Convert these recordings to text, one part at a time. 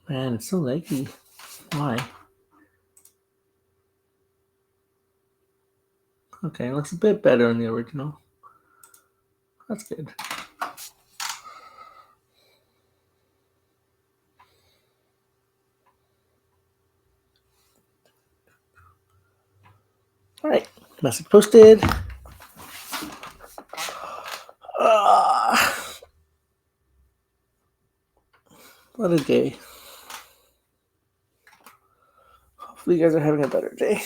Man, it's so laggy. Why? Okay, it looks a bit better than the original. That's good. All right, message posted. What a day. Hopefully you guys are having a better day.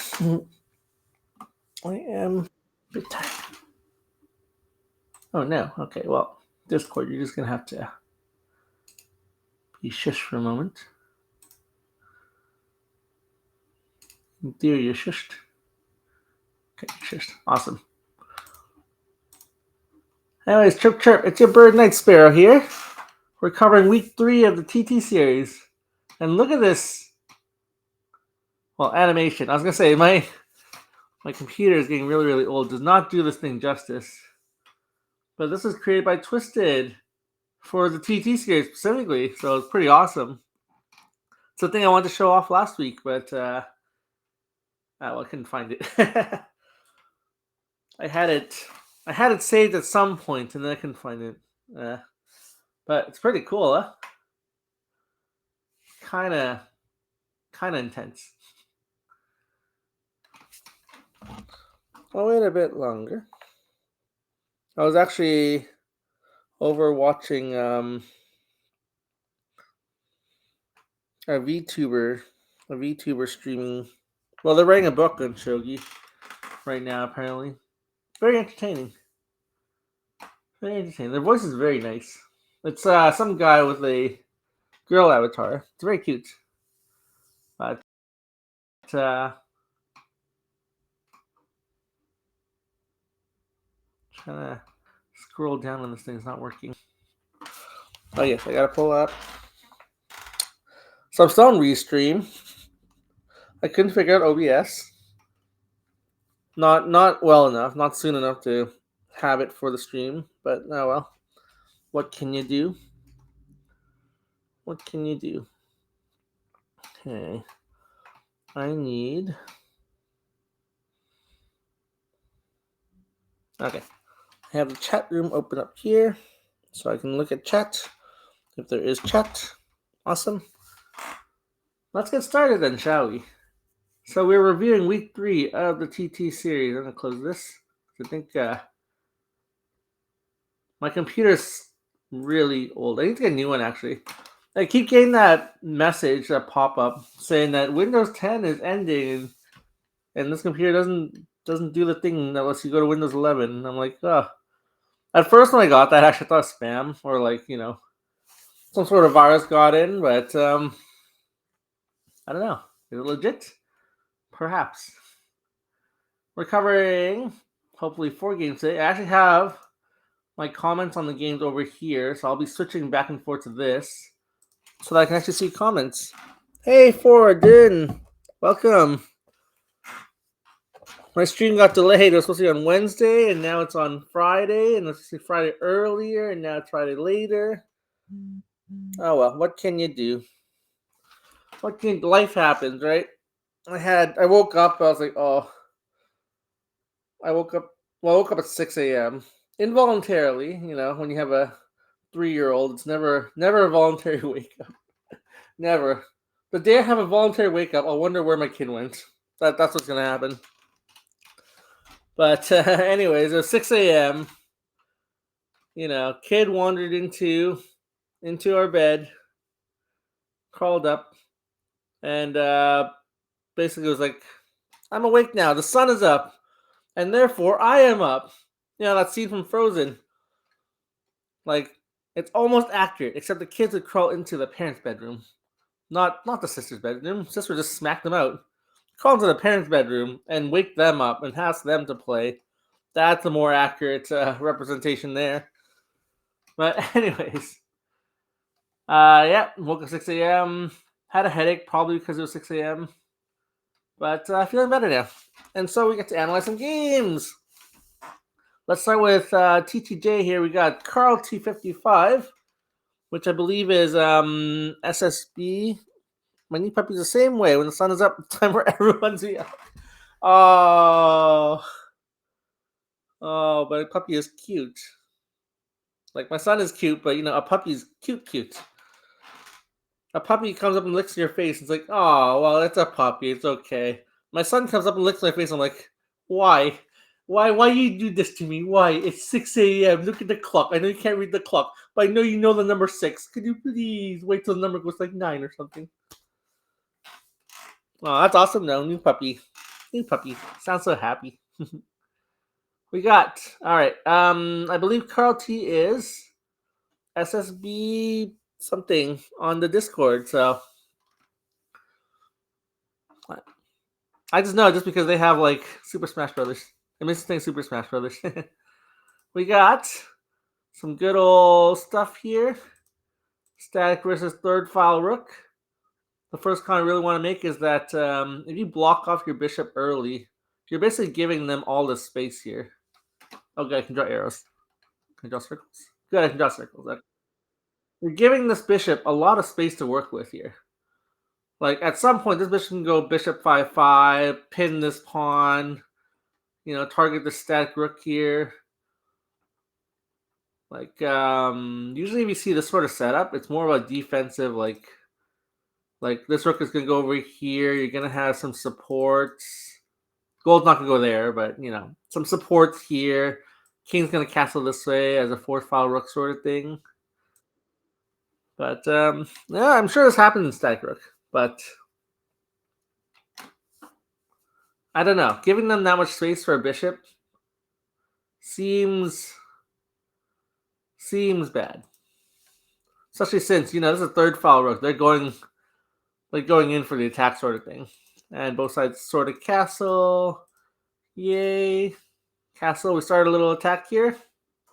I am a bit tired. Oh no, okay, well, Discord, you're just gonna have to be shush for a moment. In theory, you're shushed. Okay, shushed. Awesome. Anyways, chirp chirp, it's your bird night sparrow here. We're covering week 3 of the TT series. And look at this. Well, animation. I was gonna say my computer is getting really, really old. Does not do this thing justice. But this was created by Twisted for the TT series specifically, so it's pretty awesome. It's a thing I wanted to show off last week, but well, I couldn't find it. I had it saved at some point, and then I couldn't find it. But it's pretty cool, huh? Kind of intense. I'll wait a bit longer. I was actually over watching a VTuber streaming. Well, they're writing a book on Shogi right now, apparently. Very entertaining. Very entertaining. Their voice is very nice. It's some guy with a girl avatar. It's very cute. But trying to scroll down on this thing. It's not working. Oh yes, I gotta pull up. So I'm still on Restream. I couldn't figure out OBS. Not well enough. Not soon enough to have it for the stream. But oh well. What can you do? What can you do? Okay. I need. Okay. I have the chat room open up here, so I can look at chat. If there is chat, awesome. Let's get started then, shall we? So we're reviewing week 3 of the TT series. I'm gonna close this. I think my computer's really old. I need to get a new one actually. I keep getting that message, that pop-up, saying that Windows 10 is ending, and this computer doesn't do the thing that lets you go to Windows 11. And I'm like, oh. At first, when I got that, I actually thought it was spam or like some sort of virus got in, but I don't know. Is it legit? Perhaps. We're covering hopefully 4 games today. I actually have my comments on the games over here, so I'll be switching back and forth to this so that I can actually see comments. Hey, Forden, welcome. My stream got delayed. It was supposed to be on Wednesday, and now it's on Friday, and it's supposed to be Friday earlier, and now it's Friday later. Oh well, what can you do? Life happens, right? I woke up, I was like, oh. I woke up at 6 a.m. involuntarily, when you have a 3-year-old, it's never a voluntary wake up. Never. The day I have a voluntary wake up, I'll wonder where my kid went. That's what's gonna happen. But anyways, it was 6 a.m. Kid wandered into our bed, crawled up, and basically was like, I'm awake now. The sun is up, and therefore I am up. That scene from Frozen. Like, it's almost accurate, except the kids would crawl into the parents' bedroom. Not the sister's bedroom. Sister just smacked them out. Crawl into the parents' bedroom and wake them up and ask them to play. That's a more accurate representation there. But anyways, woke up 6 a.m. Had a headache, probably because it was 6 a.m. But feeling better now. And so we get to analyze some games. Let's start with TTJ here. We got Carl T55, which I believe is SSB My new puppy's the same way. When the sun is up, it's time for everyone to yell. Oh, oh, but a puppy is cute. Like my son is cute, but a puppy's cute. A puppy comes up and licks your face. It's like, oh, well, it's a puppy. It's okay. My son comes up and licks my face. I'm like, why? Why you do this to me? Why? It's 6 a.m. Look at the clock. I know you can't read the clock, but I know you know the number 6. Could you please wait till the number goes like 9 or something? Oh, that's awesome though. New puppy. New puppy. Sounds so happy. We got all right. I believe Carl T is SSB something on the Discord. So I just know just because they have like Super Smash Brothers. I'm missing Super Smash Brothers. We got some good old stuff here. Static versus third file rook. The first con I really want to make is that if you block off your bishop early, you're basically giving them all this space here. Okay, I can draw arrows. Can I draw circles? Good, I can draw circles. You're giving this bishop a lot of space to work with here. Like at some point, this bishop can go bishop 5-5, pin this pawn, target the static rook here. Like usually if you see this sort of setup, it's more of a defensive, like this rook is gonna go over here. You're gonna have some supports. Gold's not gonna go there, but some supports here. King's gonna castle this way as a fourth file rook sort of thing. But yeah, I'm sure this happens in static rook. But I don't know. Giving them that much space for a bishop seems bad. Especially since, this is a third file rook. They're going in for the attack sort of thing. And both sides sort of castle. Yay. Castle. We started a little attack here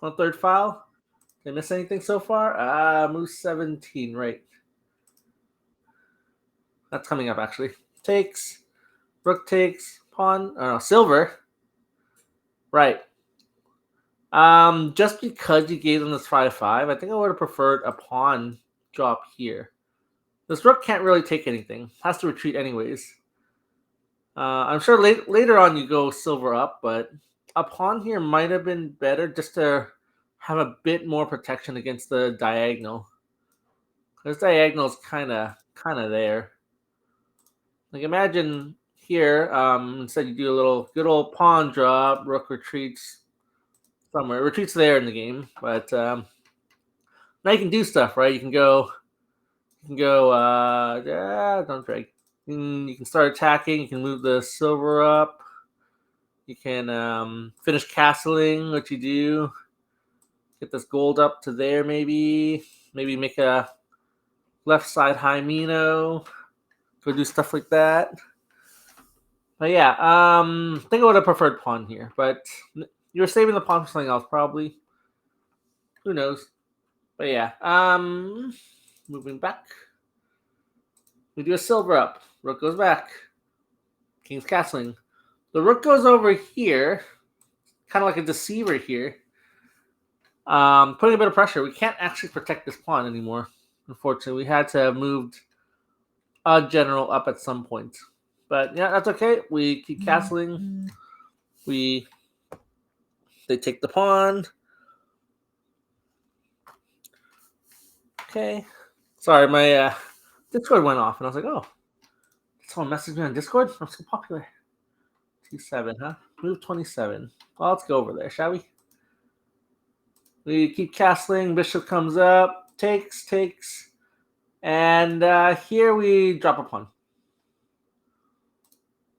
on third file. Did I miss anything so far? Move 17, right. That's coming up, actually. Takes. Rook takes. Pawn. Oh, no, silver. Right. Just because you gave them this 5-5, I think I would have preferred a pawn drop here. This rook can't really take anything. Has to retreat anyways. I'm sure later on you go silver up, but a pawn here might have been better just to have a bit more protection against the diagonal. This diagonal is kind of there. Like imagine here, instead you do a little good old pawn drop, rook retreats somewhere. It retreats there in the game, but now you can do stuff, right? You can go, don't drag. You can start attacking. You can move the silver up. You can finish castling, what you do. Get this gold up to there, maybe. Maybe make a left side high Mino. Go do stuff like that. But yeah, I think I would have preferred pawn here. But you were saving the pawn for something else, probably. Who knows? But yeah, moving back. We do a silver up. Rook goes back. King's castling. The rook goes over here, kind of like a deceiver here. Putting a bit of pressure. We can't actually protect this pawn anymore. Unfortunately, we had to have moved a general up at some point. But yeah, that's okay. We keep castling. They take the pawn. Okay. Sorry, my Discord went off, and I was like, oh, someone messaged me on Discord? I'm so popular. T7, huh? Move 27. Well, let's go over there, shall we? We keep castling. Bishop comes up. Takes. And here we drop a pawn.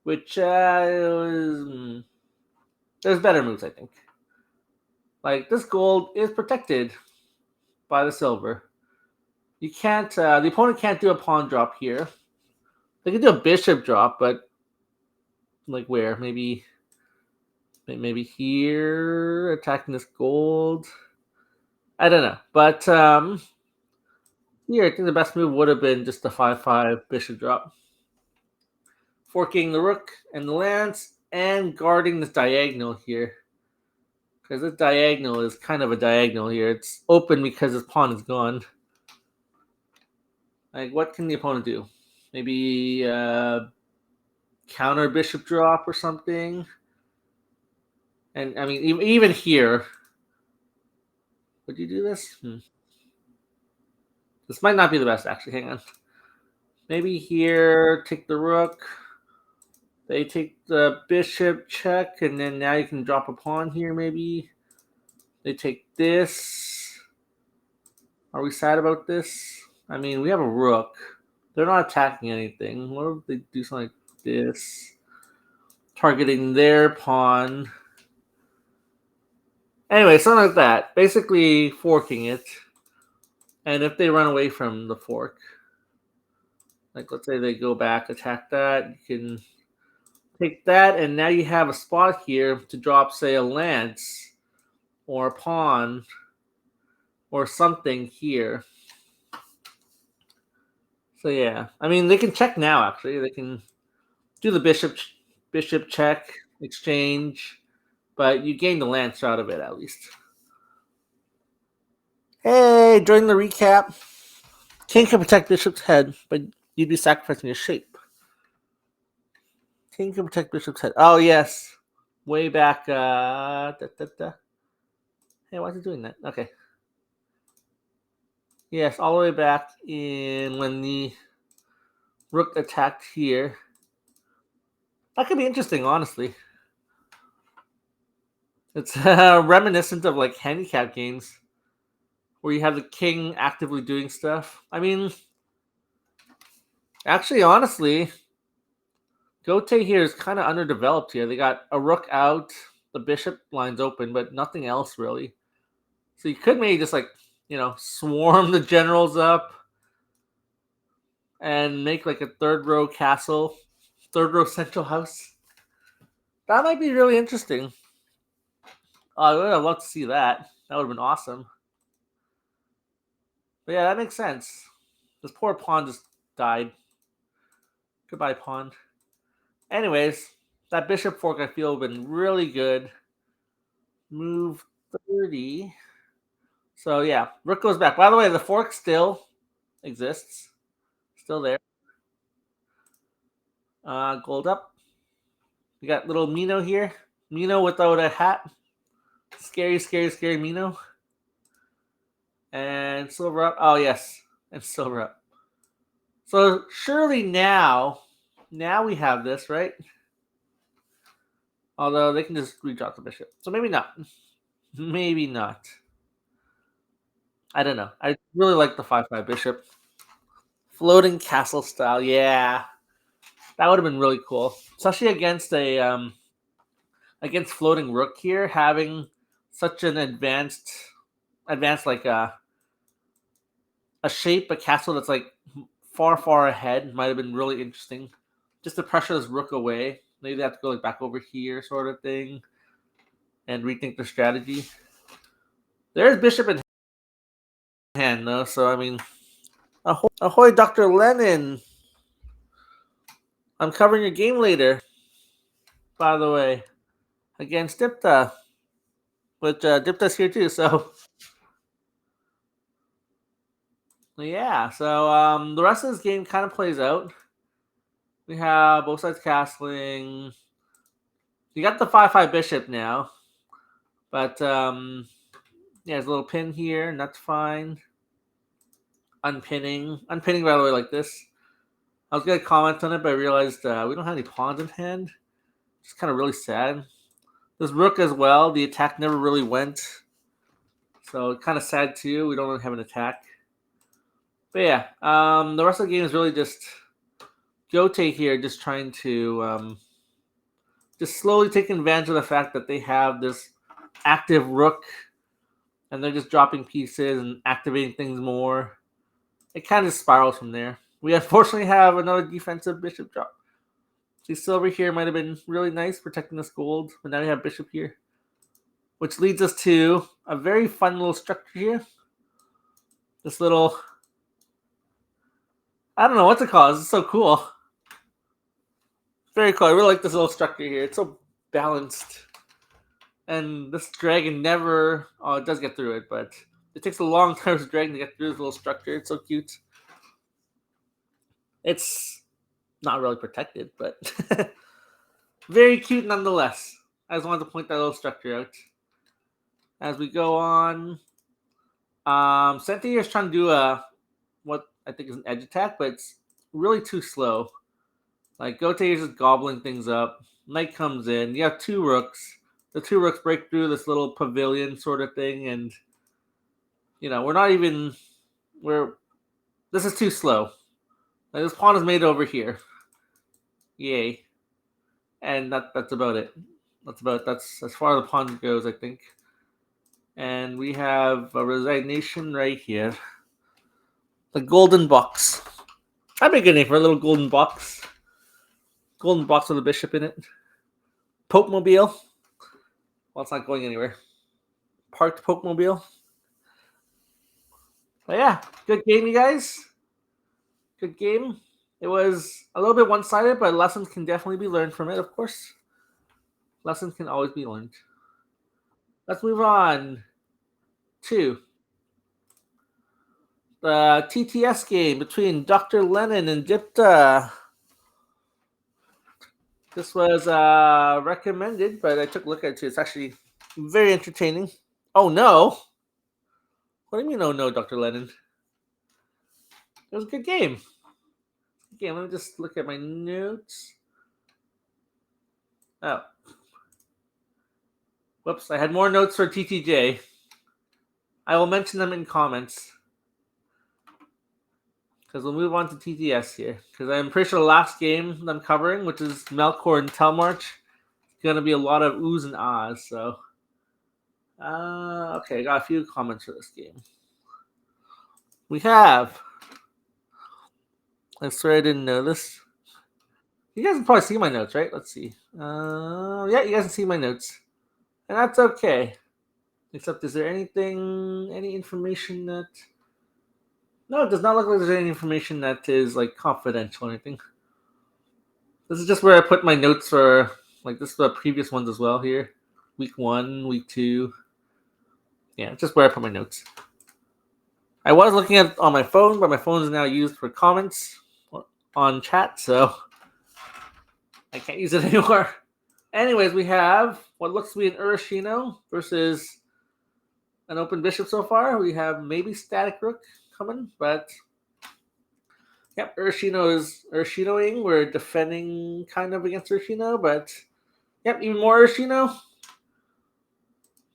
Which there's better moves, I think. Like, this gold is protected by the silver. You can't, the opponent can't do a pawn drop here. They can do a bishop drop, but like where? Maybe here, attacking this gold. I don't know. But here, I think the best move would have been just the 5-5 bishop drop. Forking the rook and the lance and guarding this diagonal here. Because this diagonal is kind of a diagonal here. It's open because his pawn is gone. Like, what can the opponent do? Maybe counter bishop drop or something. And I mean, even here, would you do this? This might not be the best, actually. Hang on. Maybe here, take the rook. They take the bishop check, and then now you can drop a pawn here, maybe. They take this. Are we sad about this? I mean, we have a rook. They're not attacking anything. What if they do something like this? Targeting their pawn. Anyway, something like that. Basically forking it. And if they run away from the fork, like let's say they go back, attack that, you can take that, and now you have a spot here to drop, say, a lance or a pawn or something here. So yeah, I mean they can check now. Actually, they can do the bishop check exchange, but you gain the lance out of it at least. Hey, during the recap, king can protect bishop's head, but you'd be sacrificing a shape. King can protect bishop's head. Oh yes, way back. Hey, why is it doing that? Okay. Yes, all the way back in when the rook attacked here. That could be interesting, honestly. It's reminiscent of like handicap games where you have the king actively doing stuff. I mean, actually, honestly, Gote here is kind of underdeveloped here. They got a rook out, the bishop line's open, but nothing else really. So you could maybe just like, swarm the generals up and make like a third row castle, third row central house. That might be really interesting. Oh, I would have loved to see that. That would have been awesome. But yeah, that makes sense. This poor pawn just died. Goodbye, pawn. Anyways, that bishop fork I feel would have been really good. Move 30. So yeah, rook goes back. By the way, the fork still exists. Still there. Gold up. We got little Mino here. Mino without a hat. Scary, scary, scary Mino. And silver up. Oh yes, and silver up. So surely now we have this, right? Although they can just redraw the bishop. So maybe not. Maybe not. I don't know. I really like the 5-5 bishop. Floating castle style. Yeah. That would have been really cool. Especially against against floating rook here, having such an advanced like a shape, a castle that's like far ahead might have been really interesting. Just to pressure this rook away. Maybe they have to go like back over here, sort of thing, and rethink their strategy. There's bishop in hand though, so I mean, ahoy, Dr. Lennon. I'm covering your game later. By the way, against Dipta, which Dipta's here too. So yeah, so the rest of this game kind of plays out. We have both sides castling. You got the 5-5 bishop now, but yeah, there's a little pin here, and that's fine. Unpinning, by the way, like this. I was gonna comment on it, but I realized we don't have any pawns in hand. It's kind of really sad. This rook as well. The attack never really went, so kind of sad too. We don't really have an attack. But yeah, the rest of the game is really just Gote here, just trying to just slowly taking advantage of the fact that they have this active rook, and they're just dropping pieces and activating things more. It kind of spirals from there. We unfortunately have another defensive bishop drop. See, silver here might have been really nice protecting this gold, but now we have bishop here, which leads us to a very fun little structure here. This little, I don't know what to call it. This is so cool. Very cool. I really like this little structure here. It's so balanced. And this dragon never, oh, it does get through it, but it takes a long time for this dragon to get through this little structure. It's so cute. It's not really protected, but very cute nonetheless. I just wanted to point that little structure out. As we go on, Senti is trying to do what I think is an edge attack, but it's really too slow. Like Gote is just gobbling things up. Knight comes in. You have two rooks. The two rooks break through this little pavilion sort of thing, and we're not even. This is too slow. Like, this pawn is made over here. Yay. And that's about it. That's as far as the pawn goes, I think. And we have a resignation right here. The golden box. That'd be a good name for a little golden box. Golden box with a bishop in it. Pope Mobile. Well, it's not going anywhere. Parked Pope Mobile. But yeah, good game, you guys. Good game. It was a little bit one-sided, but lessons can definitely be learned from it, of course. Lessons can always be learned. Let's move on to the TTS game between Drlennon and Dipta. This was recommended, but I took a look at it. It's actually very entertaining. Oh, no. What do you mean, oh, no, Drlennon? It was a good game. Let me just look at my notes. Oh. Whoops, I had more notes for TTJ. I will mention them in comments. Because we'll move on to TTS here. Because I'm pretty sure the last game I'm covering, which is Melkor and Tellmarch, is going to be a lot of oohs and ahs. So, okay, I got a few comments for this game. We have. I swear I didn't know this. You guys can probably see my notes, right? Let's see. Yeah, you guys can see my notes. And that's okay. Except, is there any information that... No, it does not look like there's any information that is, like, confidential or anything. This is just where I put my notes for, like, this is the previous ones as well here. Week 1, week 2. Yeah, just where I put my notes. I was looking at it on my phone, but my phone is now used for comments on chat, so I can't use it anymore. Anyways, we have what looks to be an Urashino versus an open bishop so far. We have maybe static rook coming, but yep, Urashino is Urashinoing. We're defending kind of against Urashino, but yep, even more Urashino.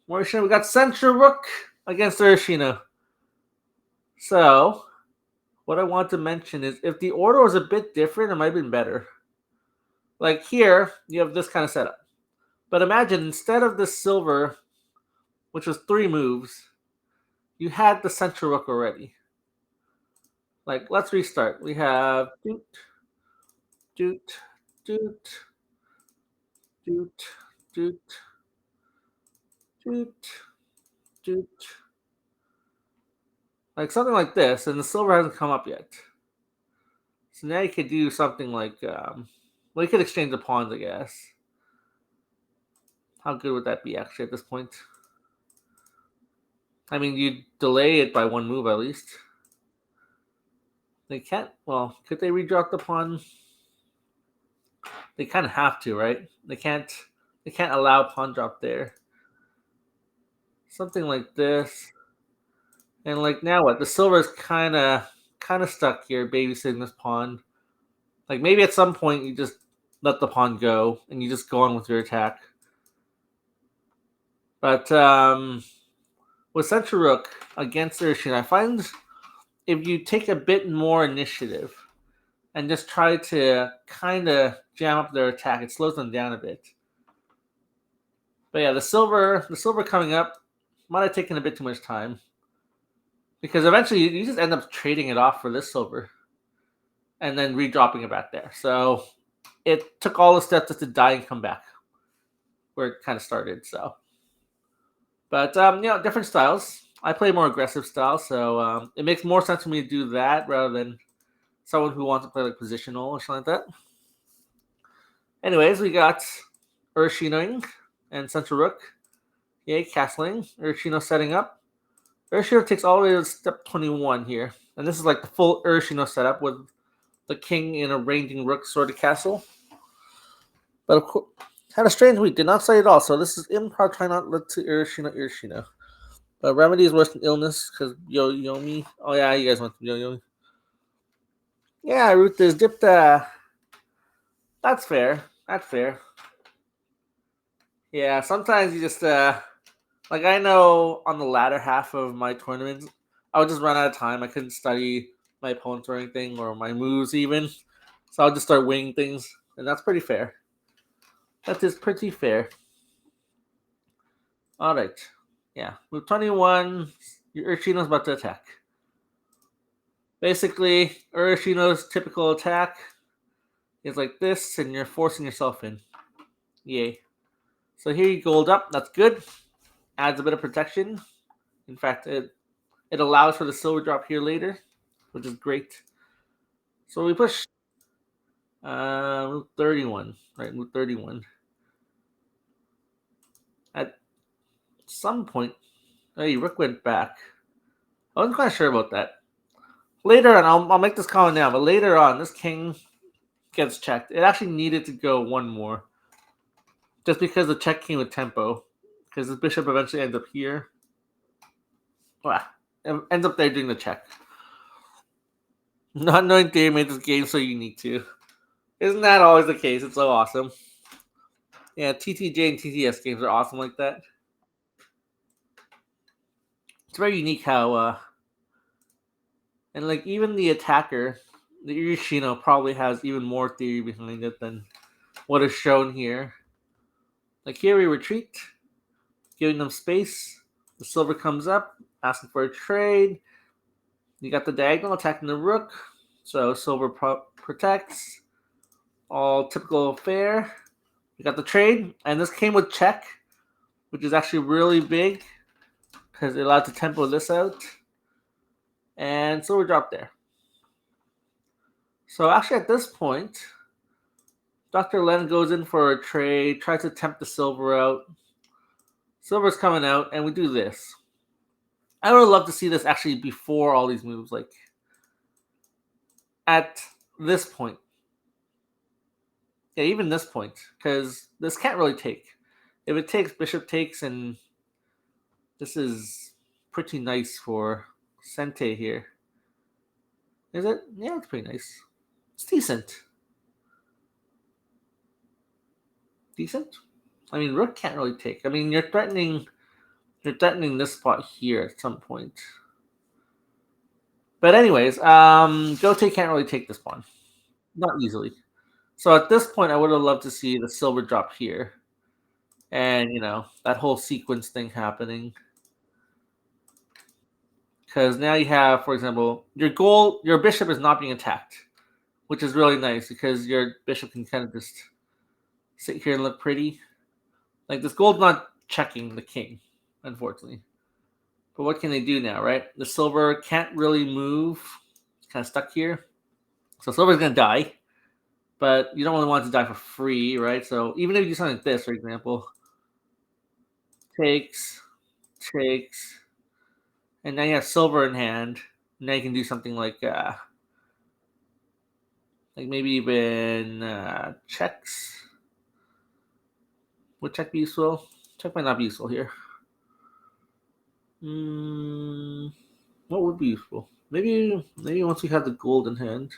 More Urashino. We got central rook against Urashino. So, what I want to mention is if the order was a bit different, it might have been better. Like here, you have this kind of setup. But imagine instead of this silver, which was 3 moves, you had the central rook already. Like, let's restart. We have doot, doot, doot, doot, doot, doot, doot. Like something like this, and the silver hasn't come up yet. So now you could do something like, well, you could exchange the pawns, I guess. How good would that be, actually, at this point? I mean, you'd delay it by 1 move, at least. They can't, well, could they redrop the pawn? They kind of have to, right? They can't allow pawn drop there. Something like this. And like now what? The silver is kind of stuck here, babysitting this pawn. Like maybe at some point you just let the pawn go and you just go on with your attack. But with central rook against Urashino, I find if you take a bit more initiative and just try to kind of jam up their attack, it slows them down a bit. But yeah, the silver coming up might have taken a bit too much time. Because eventually you just end up trading it off for this silver. And then redropping it back there. So it took all the steps just to die and come back. Where it kind of started, so. But, different styles. I play more aggressive style, so it makes more sense for me to do that rather than someone who wants to play like positional or something like that. Anyways, we got Urashinoing and central rook. Yay, castling. Urashino setting up. Urashino takes all the way to step 21 here. And this is like the full Urashino setup with the king in a ranging rook sort of castle. But of course, had a strange week. Did not say it all. So this is improv. Try not let to Irishino. But remedy is worse than illness because Yomi. Oh yeah, you guys went to Yomi. Yeah, Ruth is Dipta. That's fair. That's fair. Yeah, sometimes you just like I know on the latter half of my tournaments, I would just run out of time. I couldn't study my opponents or anything or my moves even, so I'll just start winging things, and that's pretty fair. That is pretty fair. All right, yeah. Move 21. Urshino's about to attack. Basically, Urshino's typical attack is like this, and you're forcing yourself in. Yay. So here you gold up. That's good. Adds a bit of protection. In fact, it allows for the silver drop here later, which is great. So we push move 31. Right, move 31. At some point, hey, Rook went back. I wasn't quite sure about that. Later on, I'll make this comment now, but later on, this king gets checked. It actually needed to go one more. Just because the check came with tempo. Because this bishop eventually ends up here. Wow. It ends up there doing the check. Not knowing they made this game so unique too. Isn't that always the case? It's so awesome. Yeah, TTJ and TTS games are awesome like that. It's very unique how and like even the attacker, the Irishino probably has even more theory behind it than what is shown here. Like here we retreat, giving them space. The silver comes up, asking for a trade. You got the diagonal attacking the rook, so silver protects. All typical fair. You got the trade, and this came with check, which is actually really big because it allowed to tempo this out. And silver dropped there. So actually at this point, Dr. Len goes in for a trade, tries to tempt the silver out. Silver's coming out, and we do this. I would love to see this actually before all these moves, like at this point. Yeah, even this point, because this can't really take. If it takes, bishop takes, and this is pretty nice for Sente here. Is it? Yeah, it's pretty nice. It's decent. Decent? I mean, rook can't really take. I mean, you're threatening this spot here at some point. But anyways, Gote can't really take this pawn. Not easily. So at this point, I would have loved to see the silver drop here. And, that whole sequence thing happening. Because now you have, for example, your bishop is not being attacked, which is really nice because your bishop can kind of just sit here and look pretty. Like this gold's not checking the king, unfortunately. But what can they do now, right? The silver can't really move. It's kind of stuck here. So silver's going to die. But you don't really want it to die for free, right? So even if you do something like this, for example, takes, and now you have silver in hand. Now you can do something like maybe even checks. Would check be useful? Check might not be useful here. What would be useful? Maybe once we have the gold in hand,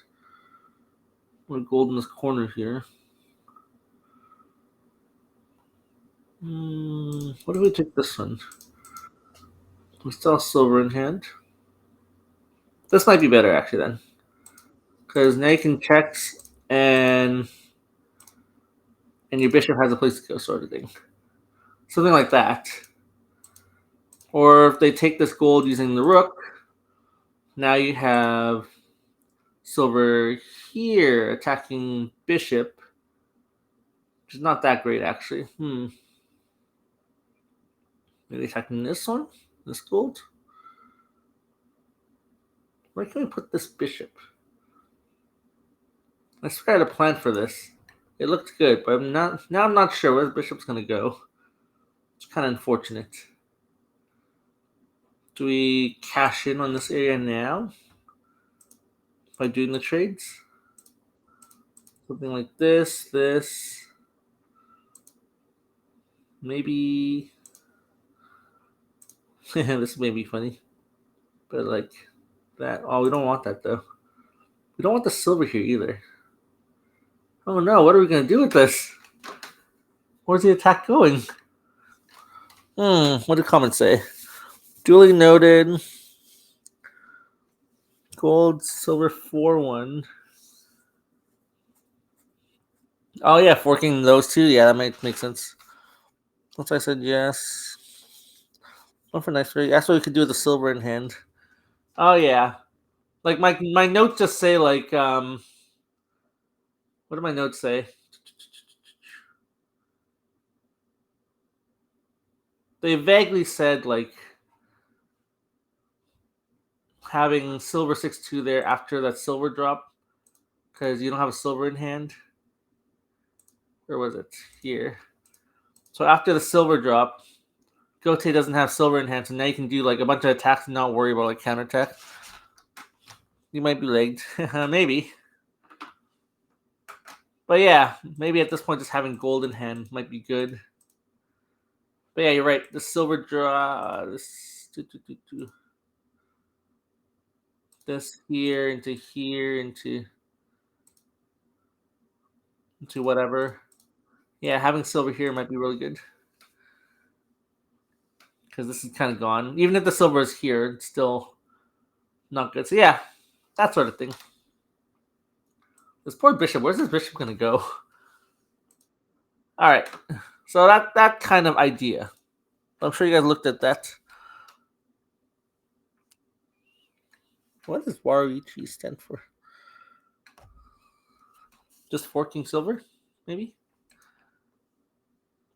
or gold in this corner here. What if we take this one? We still have silver in hand. This might be better actually then, because now you can checks and your bishop has a place to go, sort of thing. Something like that. Or if they take this gold using the rook, now you have silver here attacking bishop, which is not that great actually. Maybe attacking this one, this gold. Where can we put this bishop? I swear I had a plan for this. It looked good, but I'm not sure where the bishop's gonna go. It's kind of unfortunate. Do we cash in on this area now by doing the trades? Something like this, maybe. This may be funny, but like that. Oh, we don't want that though. We don't want the silver here either. Oh no, what are we gonna do with this? Where's the attack going? What did comments say? Duly noted. Gold, silver, 4-1. Oh yeah, forking those two. Yeah, that might make sense. Once I said yes. One for nice three. That's what we could do with the silver in hand. Oh yeah. Like my notes just say like what do my notes say? They vaguely said like having silver 6-2 there after that silver drop because you don't have a silver in hand. Where was it? Here. So after the silver drop, Gote doesn't have silver in hand, so now you can do like a bunch of attacks and not worry about like counterattack. You might be legged. Maybe. But yeah, maybe at this point just having gold in hand might be good. But yeah, you're right. The silver draw, this here into whatever. Yeah, having silver here might be really good because this is kind of gone. Even if the silver is here, it's still not good. So yeah, that sort of thing. This poor bishop. Where's this bishop gonna go? All right. So that kind of idea. I'm sure you guys looked at that. What does Waruichi stand for? Just forking silver, maybe?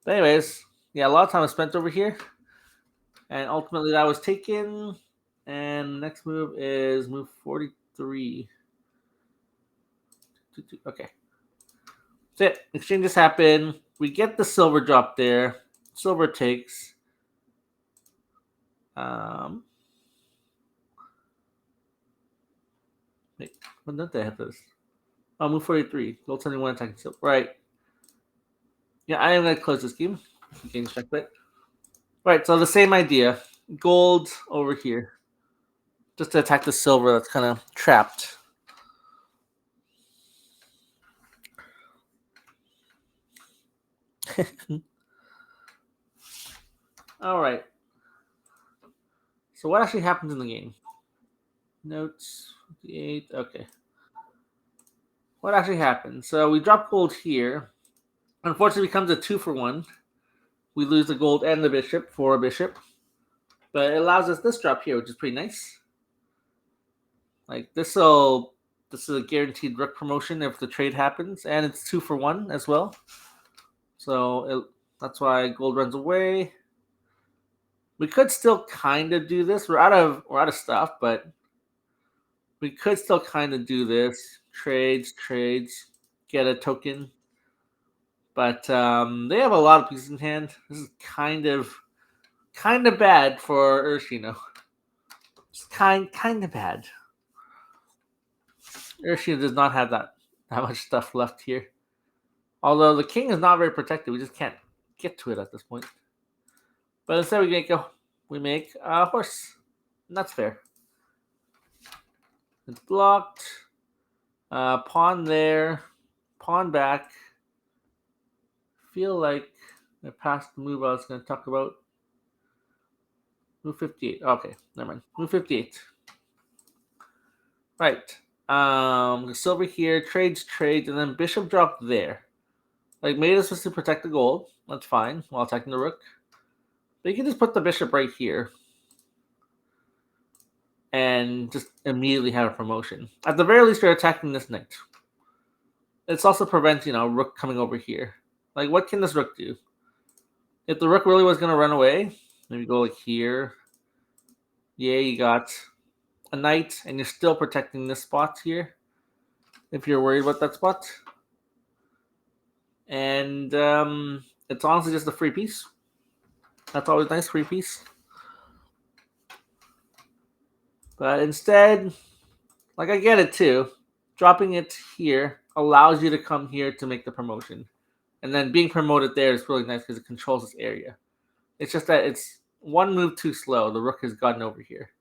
But anyways, yeah, a lot of time was spent over here. And ultimately that was taken. And next move is move 43. Okay. That's it. Exchanges happen. We get the silver drop there. Silver takes. Wait, when did they have this? Oh, move 43. Gold 71 attacking silver. Right. Yeah, I am going to close this game. You can check that. Right, so the same idea. Gold over here. Just to attack the silver that's kind of trapped. All right. So what actually happens in the game? Notes 58. Okay. What actually happens? So we drop gold here. Unfortunately, it becomes a 2-for-1. We lose the gold and the bishop for a bishop. But it allows us this drop here, which is pretty nice. Like this is a guaranteed rook promotion if the trade happens, and it's 2-for-1 as well. So that's why gold runs away. We could still kind of do this. We're out of stuff, but we could still kind of do this. Trades, get a token. But they have a lot of pieces in hand. This is kind of bad for Urshino. It's kind of bad. Urshino does not have that much stuff left here. Although the king is not very protected, we just can't get to it at this point. But instead we make a horse. And that's fair. It's blocked. Pawn there. Pawn back. Feel like I passed the move I was going to talk about. Move 58. Okay, never mind. Move 58. Right. Silver here. Trades, and then bishop drop there. Like, maybe this was to protect the gold. That's fine, while attacking the rook. But you can just put the bishop right here. And just immediately have a promotion. At the very least, you're attacking this knight. It's also prevents, rook coming over here. Like, what can this rook do? If the rook really was going to run away, maybe go like here. Yeah, you got a knight, and you're still protecting this spot here. If you're worried about that spot. And it's honestly just a free piece. That's always nice, free piece. But instead, like I get it too, dropping it here allows you to come here to make the promotion. And then being promoted there is really nice because it controls this area. It's just that it's one move too slow. The rook has gotten over here.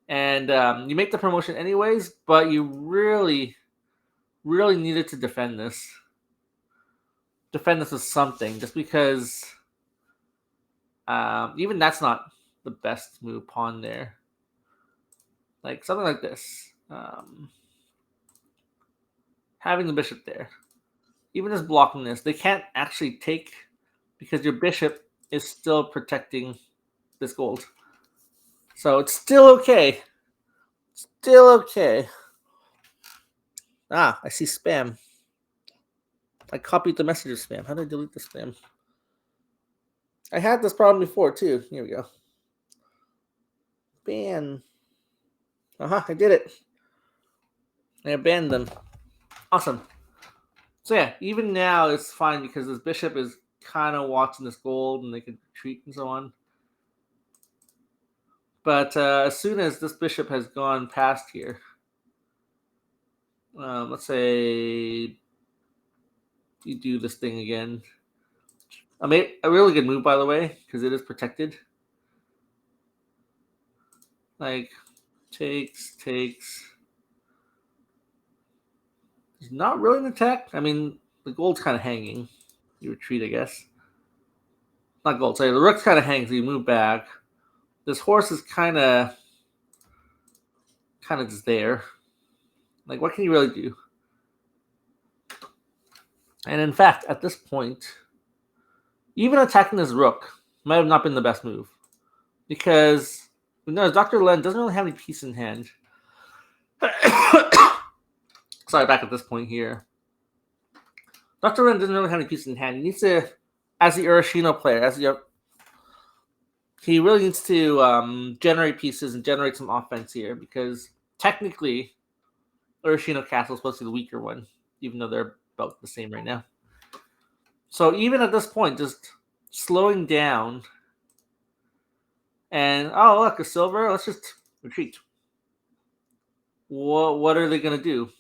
And you make the promotion anyways, but you really, really needed to defend this. Defend this with something, just because even that's not the best move pawn there. Like something like this. Having the bishop there. Even just blocking this, they can't actually take because your bishop is still protecting this gold. So it's still okay. Still okay. Ah, I see spam. I copied the message of spam. How do I delete the spam? I had this problem before too. Here we go. Ban. I did it. I abandoned them. Awesome. So yeah, even now it's fine because this bishop is kind of watching this gold and they can retreat and so on. But as soon as this bishop has gone past here, let's say you do this thing again. I made a really good move, by the way, because it is protected. Like, takes. It's not really an attack. I mean, the gold's kind of hanging. You retreat, I guess. Not gold, sorry. The rook's kind of hanging, so you move back. This horse is kind of just there. Like, what can you really do? And in fact, at this point, even attacking this rook might have not been the best move. Because, Dr. Len doesn't really have any piece in hand. Sorry, back at this point here. Dr. Len doesn't really have any piece in hand. He needs to, as the Urashino player, he really needs to generate pieces and generate some offense here, because technically, Urashino Castle is supposed to be the weaker one, even though they're about the same right now. So even at this point, just slowing down and, oh, look, a silver, let's just retreat. What are they going to do?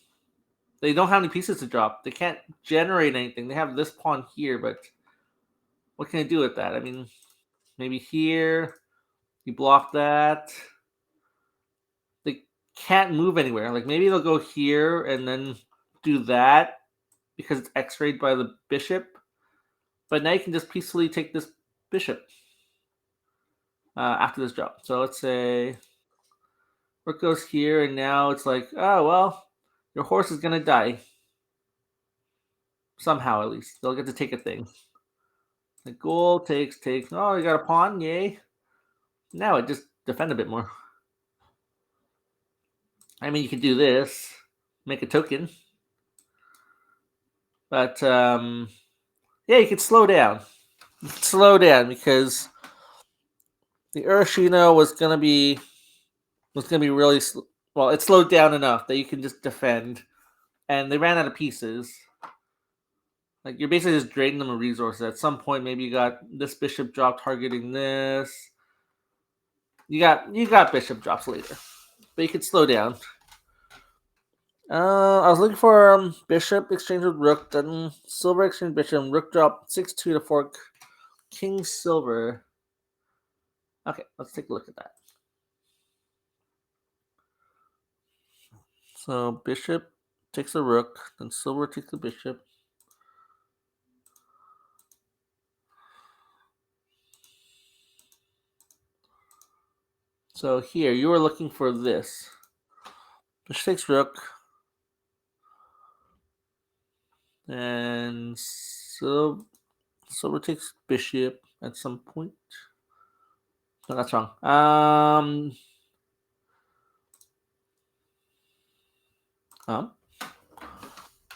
They don't have any pieces to drop. They can't generate anything. They have this pawn here, but what can I do with that? I mean, maybe here, you block that. They can't move anywhere. Like, maybe they'll go here and then do that because it's x-rayed by the bishop. But now you can just peacefully take this bishop after this drop. So let's say rook goes here, and now it's like, oh, well, your horse is going to die. Somehow, at least. They'll get to take a thing. The gold takes. Oh, you got a pawn, yay. Now it just defend a bit more. I mean, you could do this, make a token. But, yeah, you could slow down. Slow down, because the Urashino was going to be really well, it slowed down enough that you can just defend, and they ran out of pieces. Like, you're basically just draining them of resources. At some point, maybe you got this bishop drop targeting this. You got bishop drops later, but you could slow down. I was looking for bishop exchange with rook, then silver exchange bishop, rook drop 6-2 to fork king silver. Okay, let's take a look at that. So bishop takes the rook, then silver takes the bishop. So here, you were looking for this. Bishop takes rook. And silver takes bishop at some point. No, that's wrong.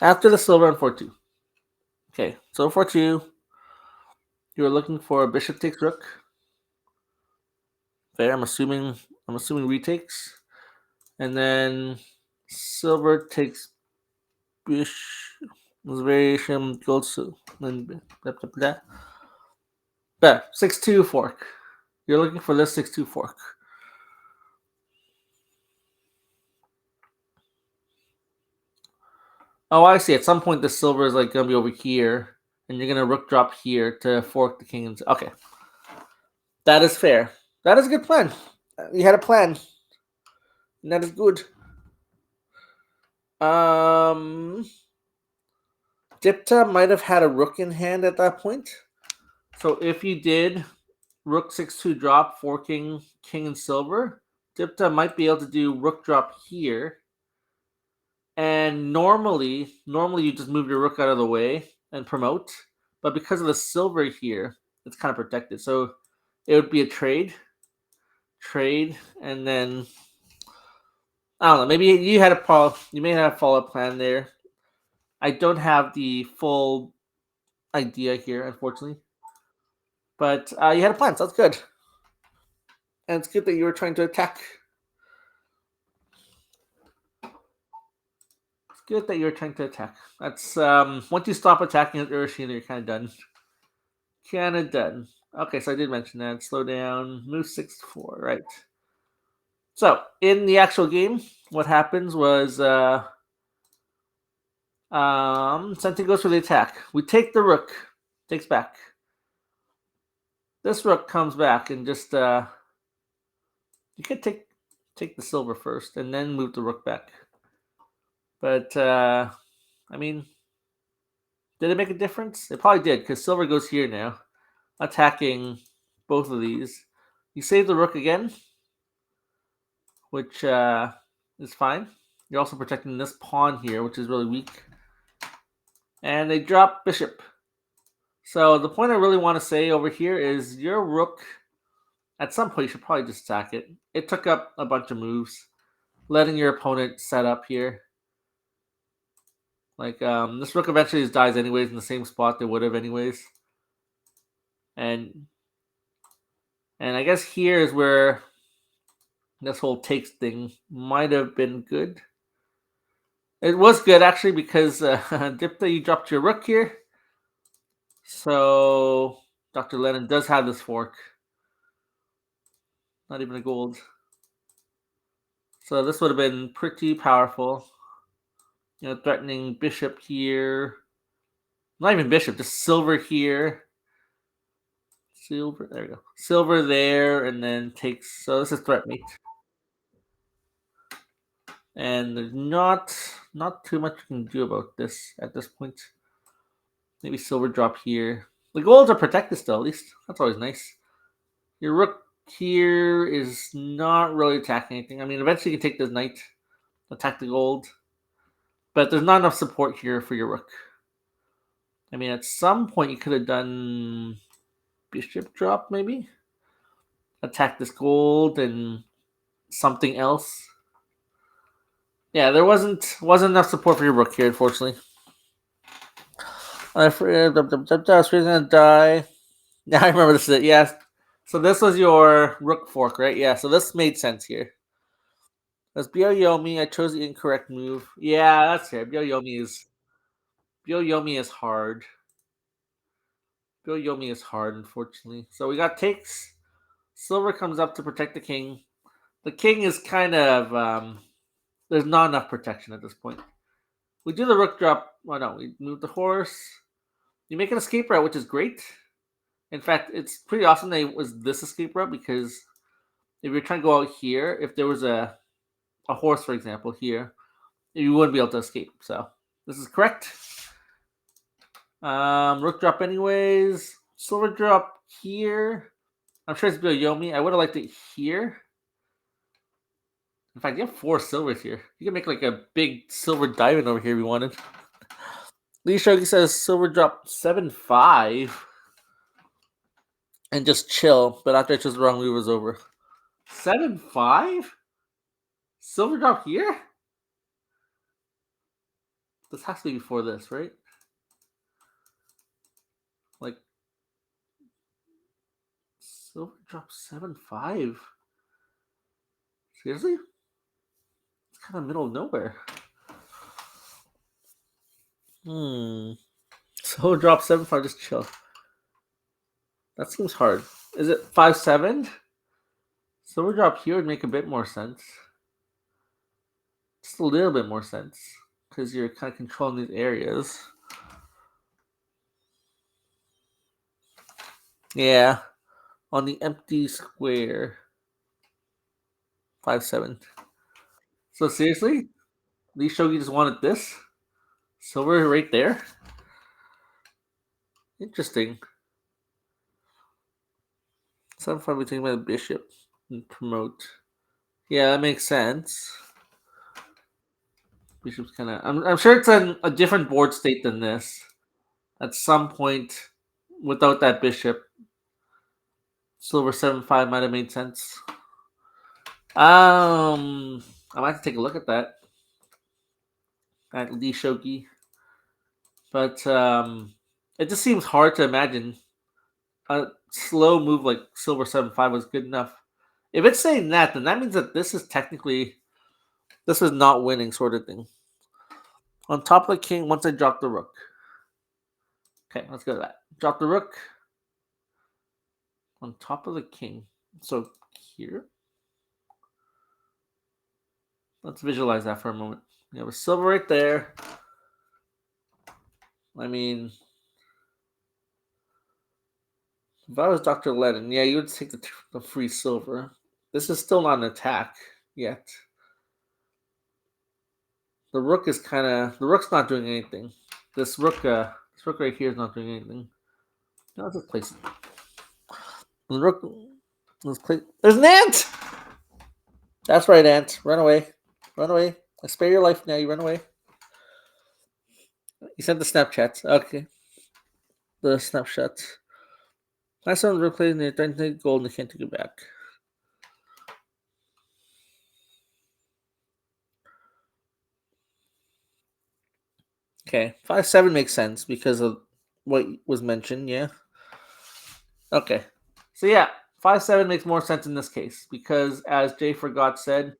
After the silver on 4-2. Okay, so 4-2. You were looking for bishop takes rook. Fair, I'm assuming retakes. And then silver takes bishop. Variation goes to blah, blah, blah. But 6-2 fork. You're looking for this 6-2 fork. Oh, I see. At some point, the silver is like gonna be over here, and you're gonna rook drop here to fork the king. Okay, that is fair. That is a good plan. You had a plan, and that is good. Dipta might have had a rook in hand at that point. So if you did rook 6-2 drop, forking king and silver, Dipta might be able to do rook drop here. And normally you just move your rook out of the way and promote. But because of the silver here, it's kind of protected. So it would be a trade, and then I don't know. Maybe you had you may have a follow-up plan there. I don't have the full idea here, unfortunately. But you had a plan, so that's good. And it's good that you were trying to attack. It's good that you were trying to attack. That's once you stop attacking with Urashina, you're kind of done. Kind of done. Okay, so I did mention that. Slow down. Move 6-4. Right. So in the actual game, what happens was Senti goes for the attack. We take the rook. Takes back. This rook comes back and just you could take the silver first and then move the rook back. But I mean, did it make a difference? It probably did because silver goes here now, attacking both of these. You save the rook again, which is fine. You're also protecting this pawn here, which is really weak. And they drop bishop. So the point I really want to say over here is your rook, at some point, you should probably just attack it. It took up a bunch of moves, letting your opponent set up here. Like, this rook eventually just dies anyways in the same spot they would have anyways. And I guess here is where this whole takes thing might have been good. It was good, actually, because Dipta, you dropped your rook here. So Dr. Lennon does have this fork. Not even a gold. So this would have been pretty powerful. You know, threatening bishop here. Not even bishop, just silver here. Silver, there we go. Silver there, and then takes. So this is threat mate. And there's not too much you can do about this at this point. Maybe silver drop here. The golds are protected still, at least. That's always nice. Your rook here is not really attacking anything. I mean, eventually you can take this knight, attack the gold. But there's not enough support here for your rook. I mean, at some point you could have done bishop drop, maybe? Attack this gold and something else. Yeah, there wasn't enough support for your rook here, unfortunately. I was gonna die. Yeah, I remember this. Yes. So this was your rook fork, right? Yeah. So this made sense here. That's Byo-Yomi. I chose the incorrect move. Yeah, that's fair. Byo-Yomi is hard. Byo-Yomi is hard, unfortunately. So we got takes. Silver comes up to protect the king. The king is kind of there's not enough protection at this point. We do the rook drop. Oh no, we move the horse. You make an escape route, which is great. In fact, it's pretty awesome that it was this escape route because if you're trying to go out here, if there was a horse, for example, here, you wouldn't be able to escape. So this is correct. Rook drop anyways. Silver drop here. I'm sure it's Byo-Yomi. I would have liked it here. In fact, you have 4 silvers here. You can make like a big silver diamond over here if you wanted. Lee Shogi says silver drop 7-5 and just chill. But after I chose the wrong move, it was over. 7-5? Silver drop here? This has to be before this, right? Like, silver drop 7-5? Seriously? It's kind of middle of nowhere. Silver drop 7-5, just chill. That seems hard. Is it 5-7? Silver drop here would make a bit more sense. Just a little bit more sense. because you're kind of controlling these areas. Yeah, on the empty square. 5-7. So seriously, Lee Shogi just wanted this silver right there. Interesting. 7-5. We take by the bishop and promote. Yeah, that makes sense. Bishop's kind of. I'm sure it's a different board state than this. At some point, without that bishop, silver 7-5 might have made sense. I might have to take a look at that at Lee Shogi, but it just seems hard to imagine a slow move like silver 7-5 was good enough. If it's saying that, then that means that this is technically this is not winning sort of thing. On top of the king, once I drop the rook. Okay, let's go to that. Drop the rook on top of the king. So here, let's visualize that for a moment. We have a silver right there. I mean, if I was Dr. Lennon, yeah, you would take the free silver. This is still not an attack yet. The rook is the rook's not doing anything. This rook right here is not doing anything. No, let's just place it. The rook, let's place. There's an ant. That's right, ant. Run away, run away. I spare your life now. You run away. You sent the Snapchats. Okay, the snapshots. Last one replayed the authentic gold and they can't take it back. Okay, 5-7 makes sense because of what was mentioned. Yeah. Okay, so yeah, 5-7 makes more sense in this case because, as Jay Forgot said,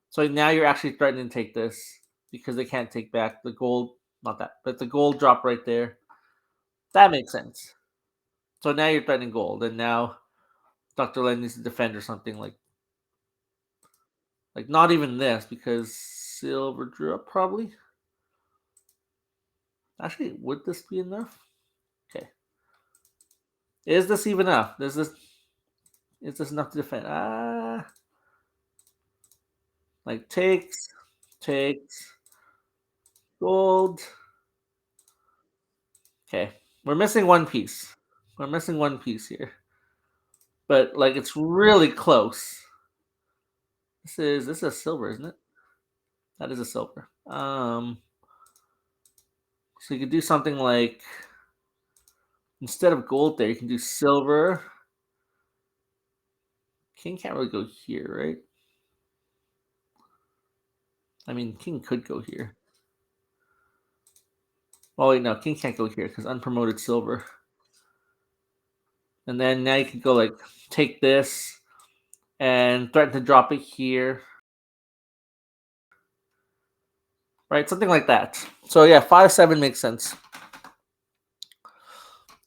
so now you're actually threatening to take this because they can't take back the gold. Not that, but the gold drop right there. That makes sense. So now you're threatening gold, and now Dr. Len needs to defend or something like not even this because silver drew up probably. Actually, would this be enough? Okay. Is this even enough? Is this enough to defend? Like takes gold. Okay. We're missing one piece. We're missing one piece here. But like it's really close. This is a silver, isn't it? That is a silver. So you could do something like instead of gold there, you can do silver. King can't really go here, right? I mean, king could go here. Oh wait, no, king can't go here because unpromoted silver. And then now you can go like take this and threaten to drop it here. Right, something like that. So yeah, 5-7 makes sense.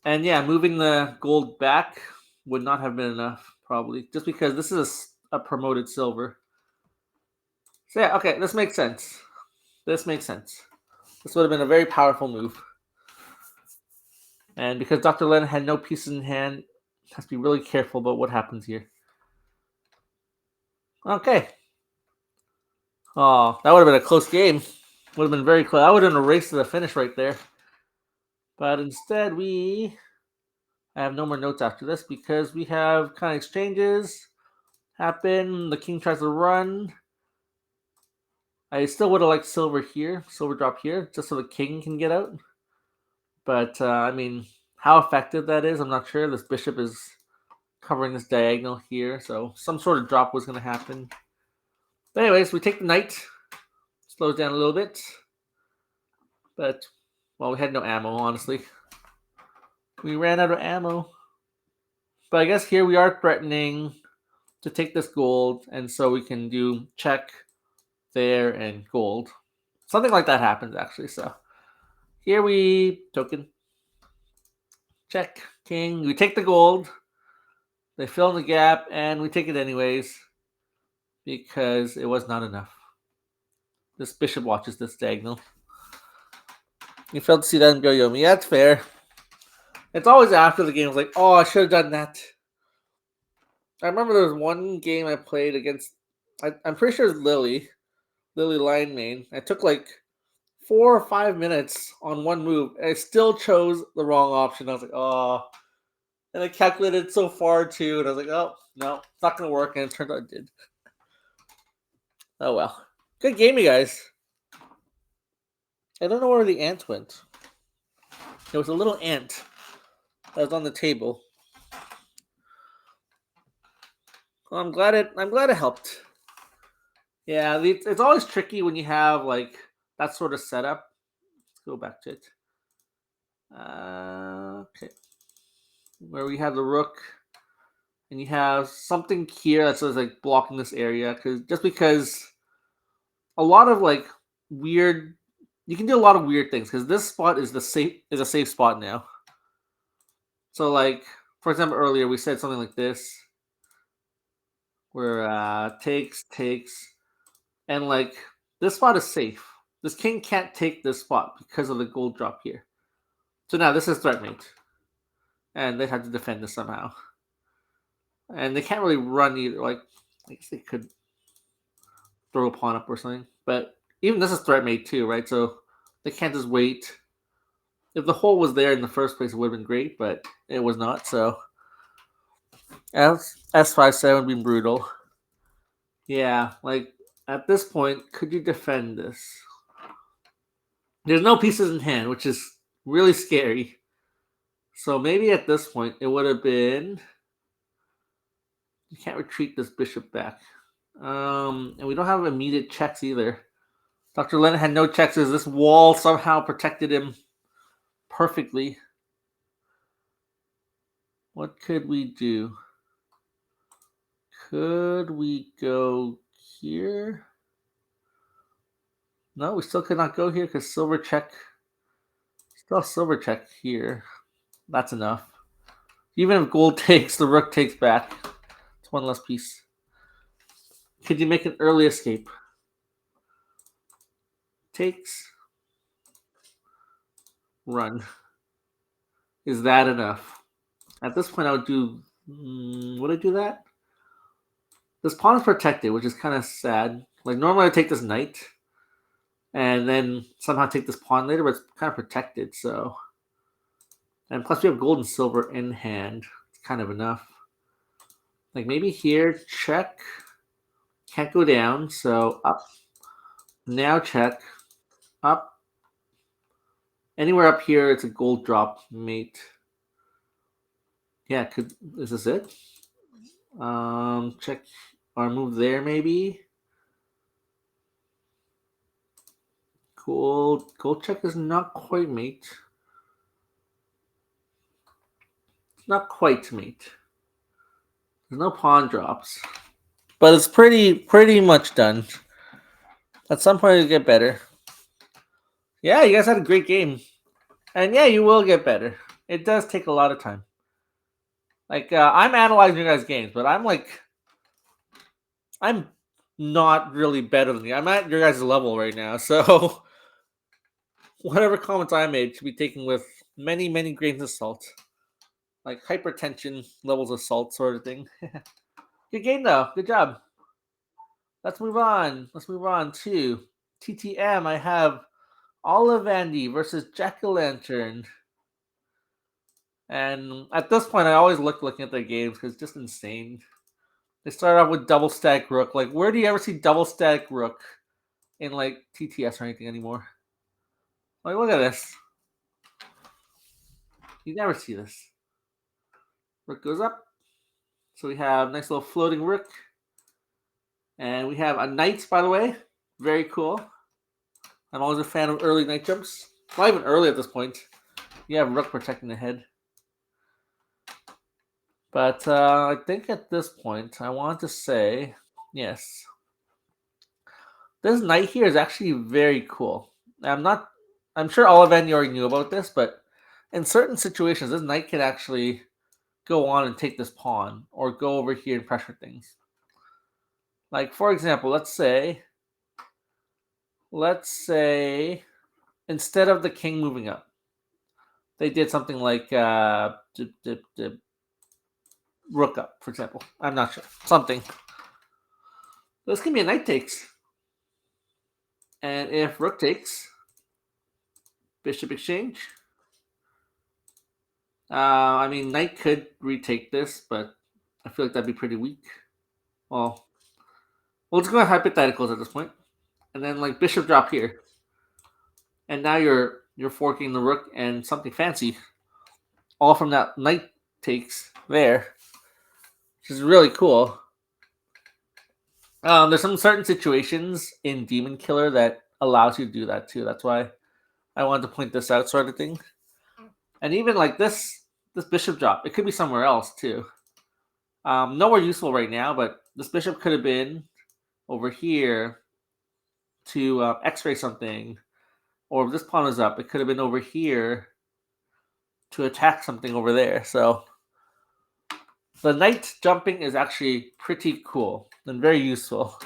And yeah, moving the gold back would not have been enough, probably, just because this is a promoted silver. So yeah, okay, this makes sense. This makes sense. This would have been a very powerful move. And because Dr. Len had no pieces in hand, has to be really careful about what happens here. Okay. Oh, that would have been a close game. Would have been very close. I would have been a race to the finish right there. But instead, I have no more notes after this because we have kind of exchanges happen. The king tries to run. I still would have liked silver here, silver drop here, just so the king can get out. But I mean, how effective that is, I'm not sure. This bishop is covering this diagonal here, so some sort of drop was going to happen. But anyways, we take the knight. Slows down a little bit. But, well, we had no ammo, honestly. We ran out of ammo. But I guess here we are threatening to take this gold, and so we can do check there and gold. Something like that happens, actually. So here we token. Check. King. We take the gold. They fill in the gap, and we take it anyways because it was not enough. This bishop watches this diagonal. You failed to see that in Go-Yomi. Yeah, that's fair. It's always after the game. It's like, oh, I should have done that. I remember there was one game I played against. I'm pretty sure it's Lily Line Main. I took like 4 or 5 minutes on one move, and I still chose the wrong option. I was like, oh, and I calculated so far too, and I was like, oh no, it's not gonna work, and it turned out it did. Oh well, good game, you guys. I don't know where the ant went. There was a little ant that was on the table. Well, I'm glad it helped. Yeah, it's always tricky when you have like that sort of setup. Let's go back to it. Okay, where we have the rook, and you have something here that says like blocking this area because a lot of like weird. You can do a lot of weird things because this spot is a safe spot now. So like for example, earlier we said something like this, where takes, and like this spot is safe. This king can't take this spot because of the gold drop here. So now this is threat mate, and they have to defend this somehow. And they can't really run either. Like I guess they could throw a pawn up or something, but even this is threat mate too, right? So they can't just wait. If the hole was there in the first place, it would have been great, but it was not. So S5-7 being brutal. Yeah, like at this point, could you defend this? There's no pieces in hand, which is really scary. So maybe at this point, it would have been. You can't retreat this bishop back. And we don't have immediate checks either. Dr. Drlennon had no checks as this wall somehow protected him perfectly. What could we do? Could we go here? No, we still could not go here because silver check. Still silver check here. That's enough. Even if gold takes, the rook takes back. It's one less piece. Could you make an early escape? Takes. Run. Is that enough? At this point, I would do. Would I do that? This pawn is protected, which is kind of sad. Like normally, I would take this knight, and then somehow take this pawn later, but it's kind of protected. So, and plus we have gold and silver in hand. It's kind of enough. Like maybe here, check. Can't go down, so up. Now check. Up. Anywhere up here, it's a gold drop mate. Yeah, is this it? Check or move there maybe. Gold check is not quite mate. It's not quite mate. There's no pawn drops, but it's pretty much done. At some point, it'll get better. Yeah, you guys had a great game, and yeah, you will get better. It does take a lot of time. Like I'm analyzing your guys' games, but I'm not really better than you. I'm at your guys' level right now, so whatever comments I made should be taken with many grains of salt, like hypertension levels of salt, sort of thing. Good game though. Good job. Let's move on. Let's move on to TTM. I have Olivandy versus Jackuhlantern. And at this point, I always looking at their games because it's just insane. They start off with double stack rook. Like, where do you ever see double stack rook in like TTS or anything anymore? Like, look at this. You never see this. Rook goes up. So we have nice little floating rook. And we have a knight, by the way. Very cool. I'm always a fan of early knight jumps. Not even early at this point. You have rook protecting the head. But I think at this point, I want to say, yes. This knight here is actually very cool. I'm sure all of you already knew about this, but in certain situations, this knight can actually go on and take this pawn or go over here and pressure things. Like, for example, let's say instead of the king moving up, they did something like rook up, for example. I'm not sure. Something. This can be a knight takes. And if rook takes, bishop exchange. I mean, knight could retake this, but I feel like that'd be pretty weak. Well, let's go hypotheticals at this point, and then like bishop drop here, and now you're forking the rook and something fancy, all from that knight takes there, which is really cool. There's some certain situations in Demon Killer that allows you to do that too. That's why I wanted to point this out, sort of thing. And even like this bishop drop, it could be somewhere else too. Nowhere useful right now, but this bishop could have been over here to X-ray something, or if this pawn is up, it could have been over here to attack something over there. So the knight jumping is actually pretty cool and very useful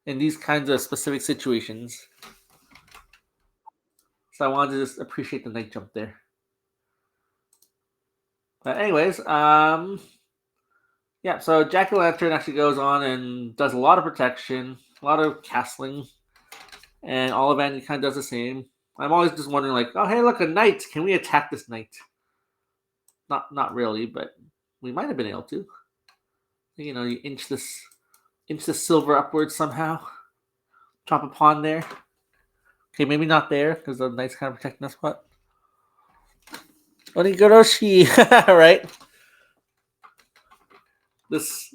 in these kinds of specific situations. So I wanted to just appreciate the knight jump there. But anyways, yeah, so Jackuhlantern actually goes on and does a lot of protection, a lot of castling, and Olivandy kind of does the same. I'm always just wondering, like, oh, hey, look, a knight. Can we attack this knight? Not really, but we might have been able to. You know, you inch this silver upwards somehow. Drop a pawn there. Okay, maybe not there, because the knight's kind of protecting us, but Onigoroshi, right? This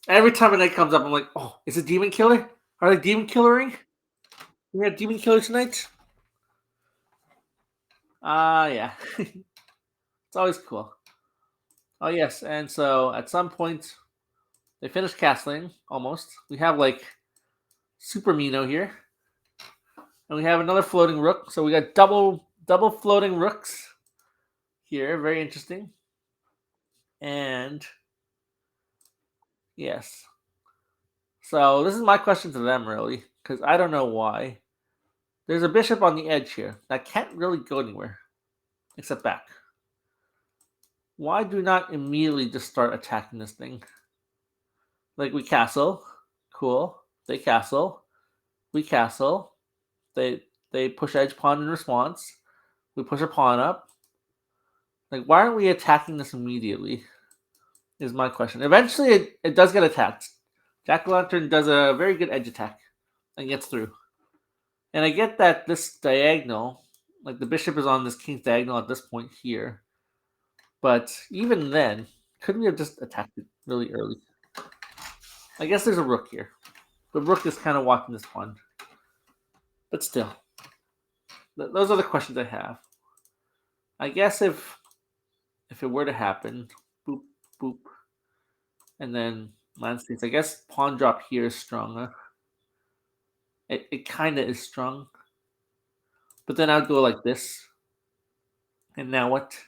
every time a knight comes up, I'm like, oh, is it Demon Killer? Are they Demon Killering? We have Demon Killer tonight? Yeah. It's always cool. Oh yes, and so at some point they finish castling almost. We have like Super Mino here. And we have another floating rook. So we got double floating rooks here. Very interesting. And yes. So this is my question to them, really, because I don't know why. There's a bishop on the edge here that can't really go anywhere except back. Why do not immediately just start attacking this thing? Like we castle, cool. They castle, we castle. They push edge pawn in response. We push a pawn up. Like, why aren't we attacking this immediately? Is my question. Eventually, it does get attacked. Jackuhlantern does a very good edge attack and gets through. And I get that this diagonal, like the bishop is on this king's diagonal at this point here. But even then, couldn't we have just attacked it really early? I guess there's a rook here. The rook is kind of watching this pawn. But still, those are the questions I have. I guess if it were to happen, boop, boop, and then landscapes, I guess pawn drop here is stronger. It kind of is strong. But then I'd go like this. And now what?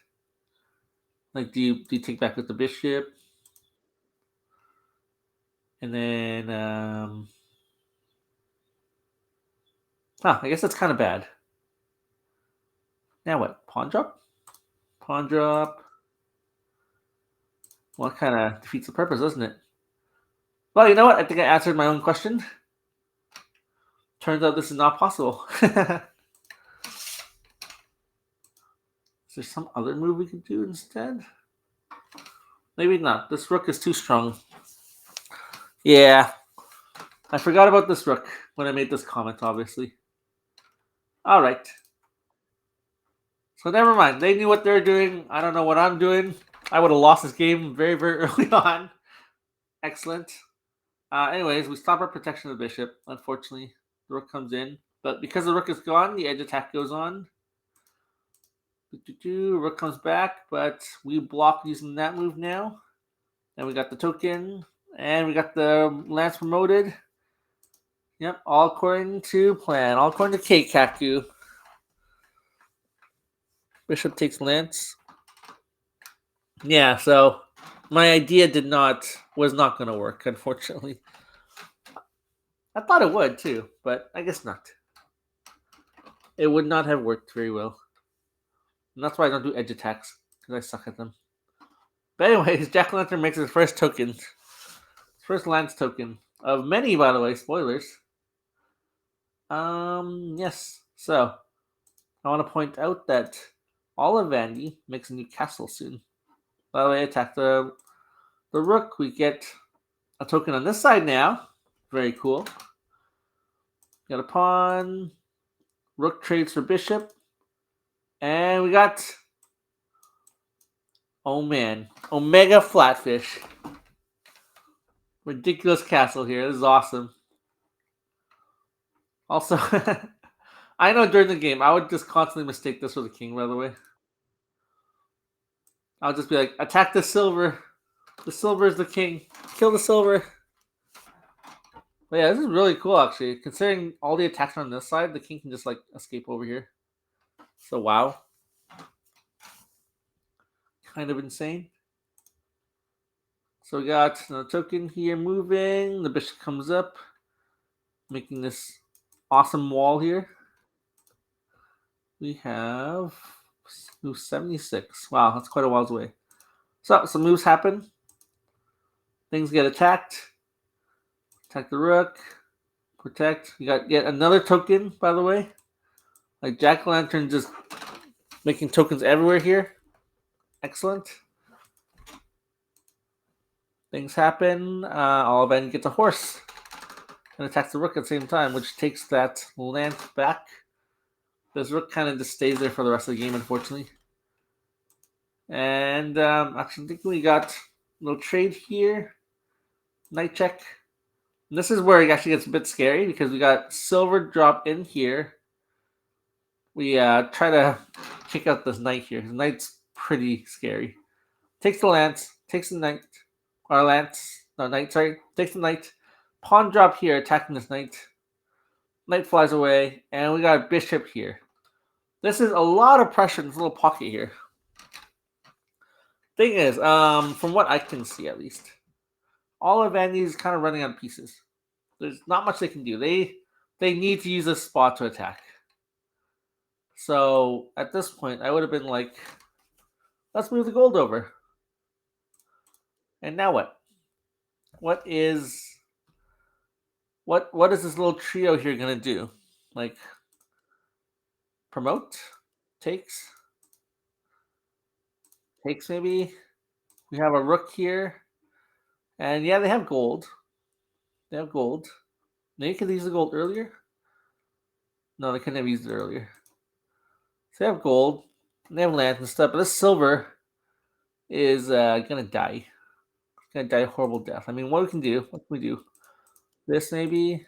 Like, do you take back with the bishop? And then, I guess that's kind of bad. Now what? Pawn drop? Pawn drop. Well, that kind of defeats the purpose, doesn't it? Well, you know what? I think I answered my own question. Turns out this is not possible. Is there some other move we could do instead? Maybe not. This rook is too strong. Yeah. I forgot about this rook when I made this comment, obviously. All right. So never mind. They knew what they're doing. I don't know what I'm doing. I would have lost this game very, very early on. Excellent. Anyways, we stop our protection of the bishop. Unfortunately, the rook comes in. But because the rook is gone, the edge attack goes on. Rook comes back, but we block using that move now. And we got the token. And we got the lance promoted. Yep, all according to plan. All according to Keikaku. Bishop takes lance. Yeah, so my idea was not going to work, unfortunately. I thought it would too, but I guess not. it would not have worked very well. And that's why I don't do edge attacks, because I suck at them. But anyways, Jackuhlantern makes his first token. First Lance token. Of many, by the way, spoilers. Yes. So, I want to point out that Olivandy makes a new castle soon. By the way, attack the rook. We get a token on this side now. Very cool. Got a pawn. Rook trades for bishop. And we got, oh man, Omega Flatfish. Ridiculous castle here. This is awesome. Also, I know during the game, I would just constantly mistake this for the king, by the way. I would just be like, attack the silver. The silver is the king. Kill the silver. But yeah, this is really cool, actually. Considering all the attacks on this side, the king can just, like, escape over here. So, wow. Kind of insane. So we got a token here moving. The bishop comes up, making this awesome wall here. We have move 76. Wow, that's quite a whiles away. So some moves happen. Things get attacked. Attack the rook. Protect. You got yet another token, by the way. Like Jackuhlantern just making tokens everywhere here. Excellent. Things happen. Olivandy gets a horse and attacks the rook at the same time, which takes that land back. This rook kind of just stays there for the rest of the game, unfortunately. And actually, I think we got a little trade here. Knight check. And this is where it actually gets a bit scary because we got silver drop in here. We try to kick out this knight here. The knight's pretty scary. Takes the lance, takes the knight. Or lance. No, knight, sorry. Takes the knight. Pawn drop here, attacking this knight. Knight flies away, and we got a bishop here. This is a lot of pressure in this little pocket here. Thing is, from what I can see at least, Olivandy is kind of running out of pieces. There's not much they can do. They need to use this spot to attack. So at this point, I would have been like, let's move the gold over. And now what? What is this little trio here gonna do? Like, promote? Takes maybe? We have a rook here. And yeah, they have gold. They have gold. They could use the gold earlier. No, they couldn't have used it earlier. So they have gold. And they have land and stuff. But this silver is gonna die. It's gonna die a horrible death. I mean, what we can do? What can we do? This maybe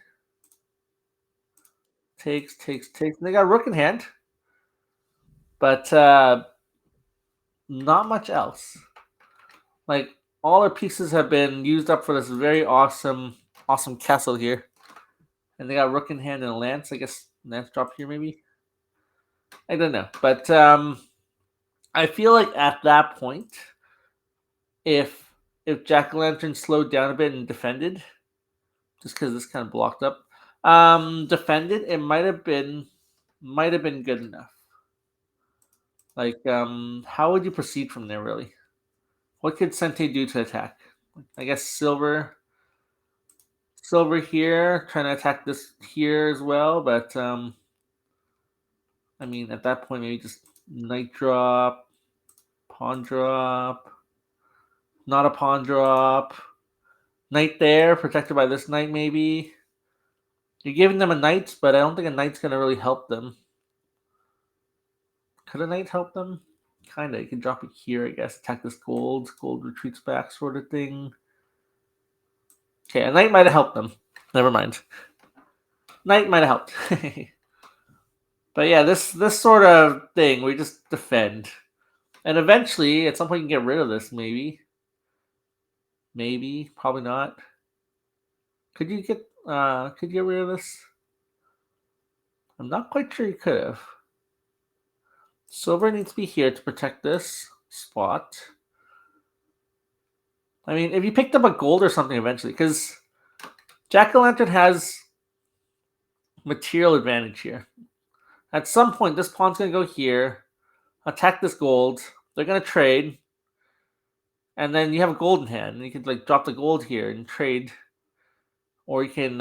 takes. And they got a rook in hand, but not much else. Like all our pieces have been used up for this very awesome castle here, and they got rook in hand and a lance. I guess lance drop here maybe. I don't know, but I feel like at that point, if Jackuhlantern slowed down a bit and defended, just because this kind of blocked up, defended, it might have been good enough. Like, how would you proceed from there, really? What could Sente do to attack? I guess silver here, trying to attack this here as well, but I mean, at that point, maybe just knight drop, pawn drop, not a pawn drop, knight there, protected by this knight maybe. You're giving them a knight, but I don't think a knight's going to really help them. Could a knight help them? Kind of. You can drop it here, I guess. Attack this gold. Gold retreats back sort of thing. Okay, a knight might have helped them. Never mind. Knight might have helped. But yeah, this sort of thing, we just defend. And eventually, at some point, you can get rid of this, maybe. Maybe. Probably not. Could you get rid of this? I'm not quite sure you could have. Silver needs to be here to protect this spot. I mean, if you picked up a gold or something eventually, because Jackuhlantern has material advantage here. At some point, this pawn's going to go here, attack this gold. They're going to trade. And then you have a gold in hand. And you can like drop the gold here and trade. Or you can,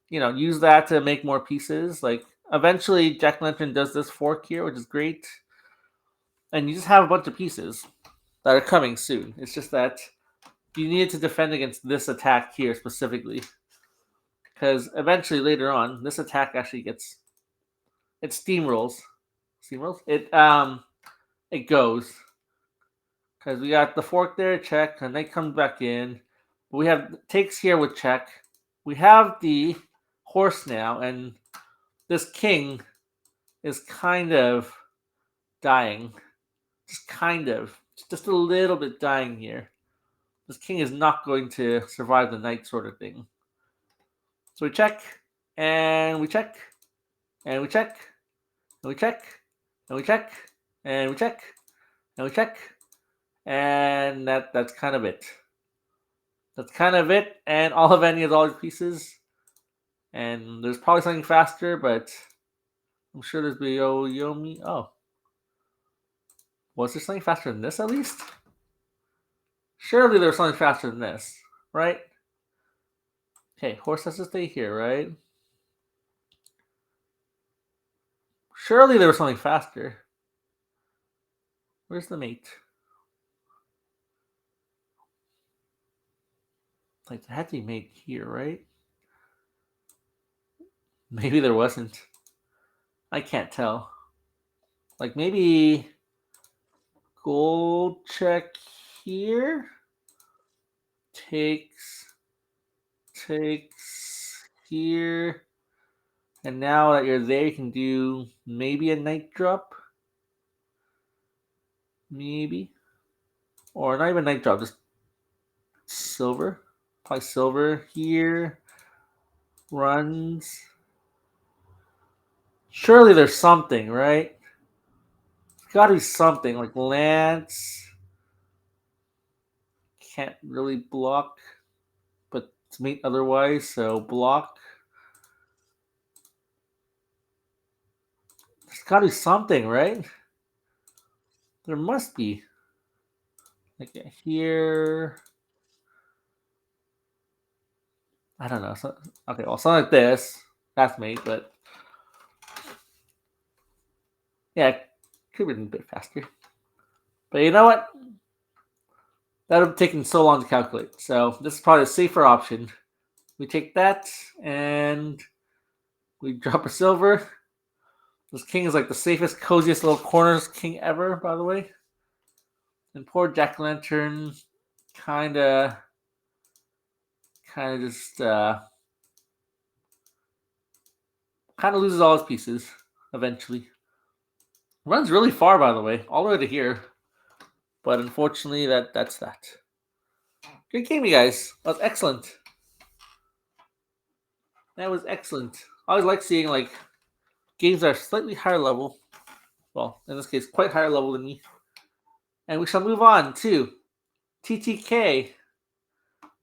use that to make more pieces. Like, eventually, Jackuhlantern does this fork here, which is great. And you just have a bunch of pieces that are coming soon. It's just that you needed to defend against this attack here specifically. Because eventually, later on, this attack actually gets... It steamrolls. Steamrolls? It goes. Because we got the fork there, check, and knight comes back in. We have takes here with check. We have the horse now, and this king is kind of dying. Just kind of. Just a little bit dying here. This king is not going to survive the knight sort of thing. So we check, and we check, and we check, and we check, and we check, and we check, and we check, and that's kind of it. That's kind of it, and Olivandy has all his pieces, and there's probably something faster, but I'm sure there's Yomi. Oh. Was there something faster than this, at least? Surely there was something faster than this, right? Okay, horse has to stay here, right? Surely there was something faster. Where's the mate? Like, it had to be made here, right? Maybe there wasn't. I can't tell. Like, maybe gold check here. Takes here. And now that you're there, you can do maybe a knight drop. Maybe. Or not even knight drop, just silver. Probably silver here. Runs. Surely there's something, right? There's gotta be something. Like Lance. Can't really block. But it's mate otherwise, so block. There's gotta be something, right? There must be. Like here. I don't know. So, okay, well, something like this. That's mate, but yeah, it could have been a bit faster. But you know what? That would have taken so long to calculate. So this is probably a safer option. We take that and we drop a silver. This king is like the safest, coziest little corners king ever, by the way. And poor Jackuhlantern kind of just loses all his pieces eventually. Runs really far, by the way, all the way to here. But unfortunately, that's that. Good game, you guys. That was excellent. That was excellent. I always like seeing like games that are slightly higher level. Well, in this case, quite higher level than me. And we shall move on to TTK.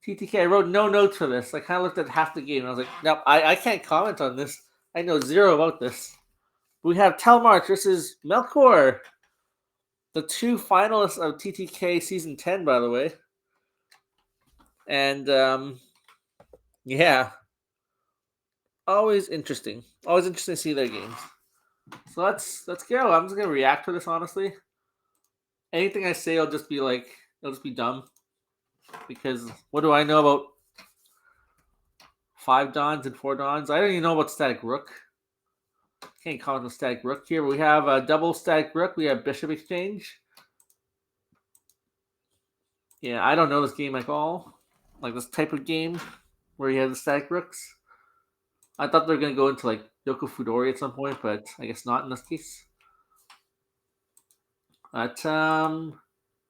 TTK. I wrote no notes for this. I kind of looked at half the game and I was like, nope, I can't comment on this. I know zero about this. We have Tellmarch versus Melkor. The two finalists of TTK Season 10, by the way. And, yeah. Always interesting. Always interesting to see their games. So let's go. I'm just going to react to this, honestly. Anything I say will just be like, it'll just be dumb. Because what do I know about 5 Dons and 4 Dons? I don't even know about Static Rook. Can't comment on Static Rook here. But we have a double Static Rook. We have Bishop Exchange. Yeah, I don't know this game at all. Like this type of game where you have the Static Rooks. I thought they were going to go into like Yoko Fudori at some point, but I guess not in this case. But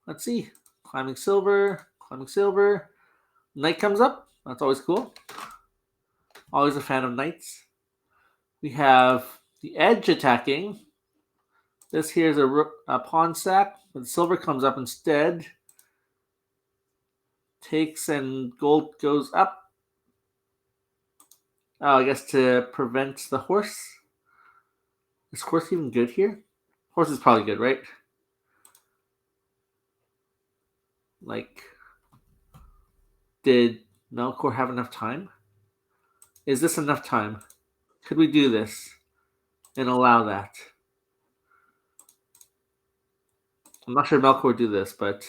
let's see. Climbing silver. Knight comes up. That's always cool. Always a fan of knights. We have the edge attacking. This here is a pawn sack, but silver comes up instead. Takes and gold goes up. Oh, I guess to prevent the horse. Is horse even good here? Horse is probably good, right? Like, did Melkor have enough time? Is this enough time? Could we do this and allow that? I'm not sure Melkor would do this, but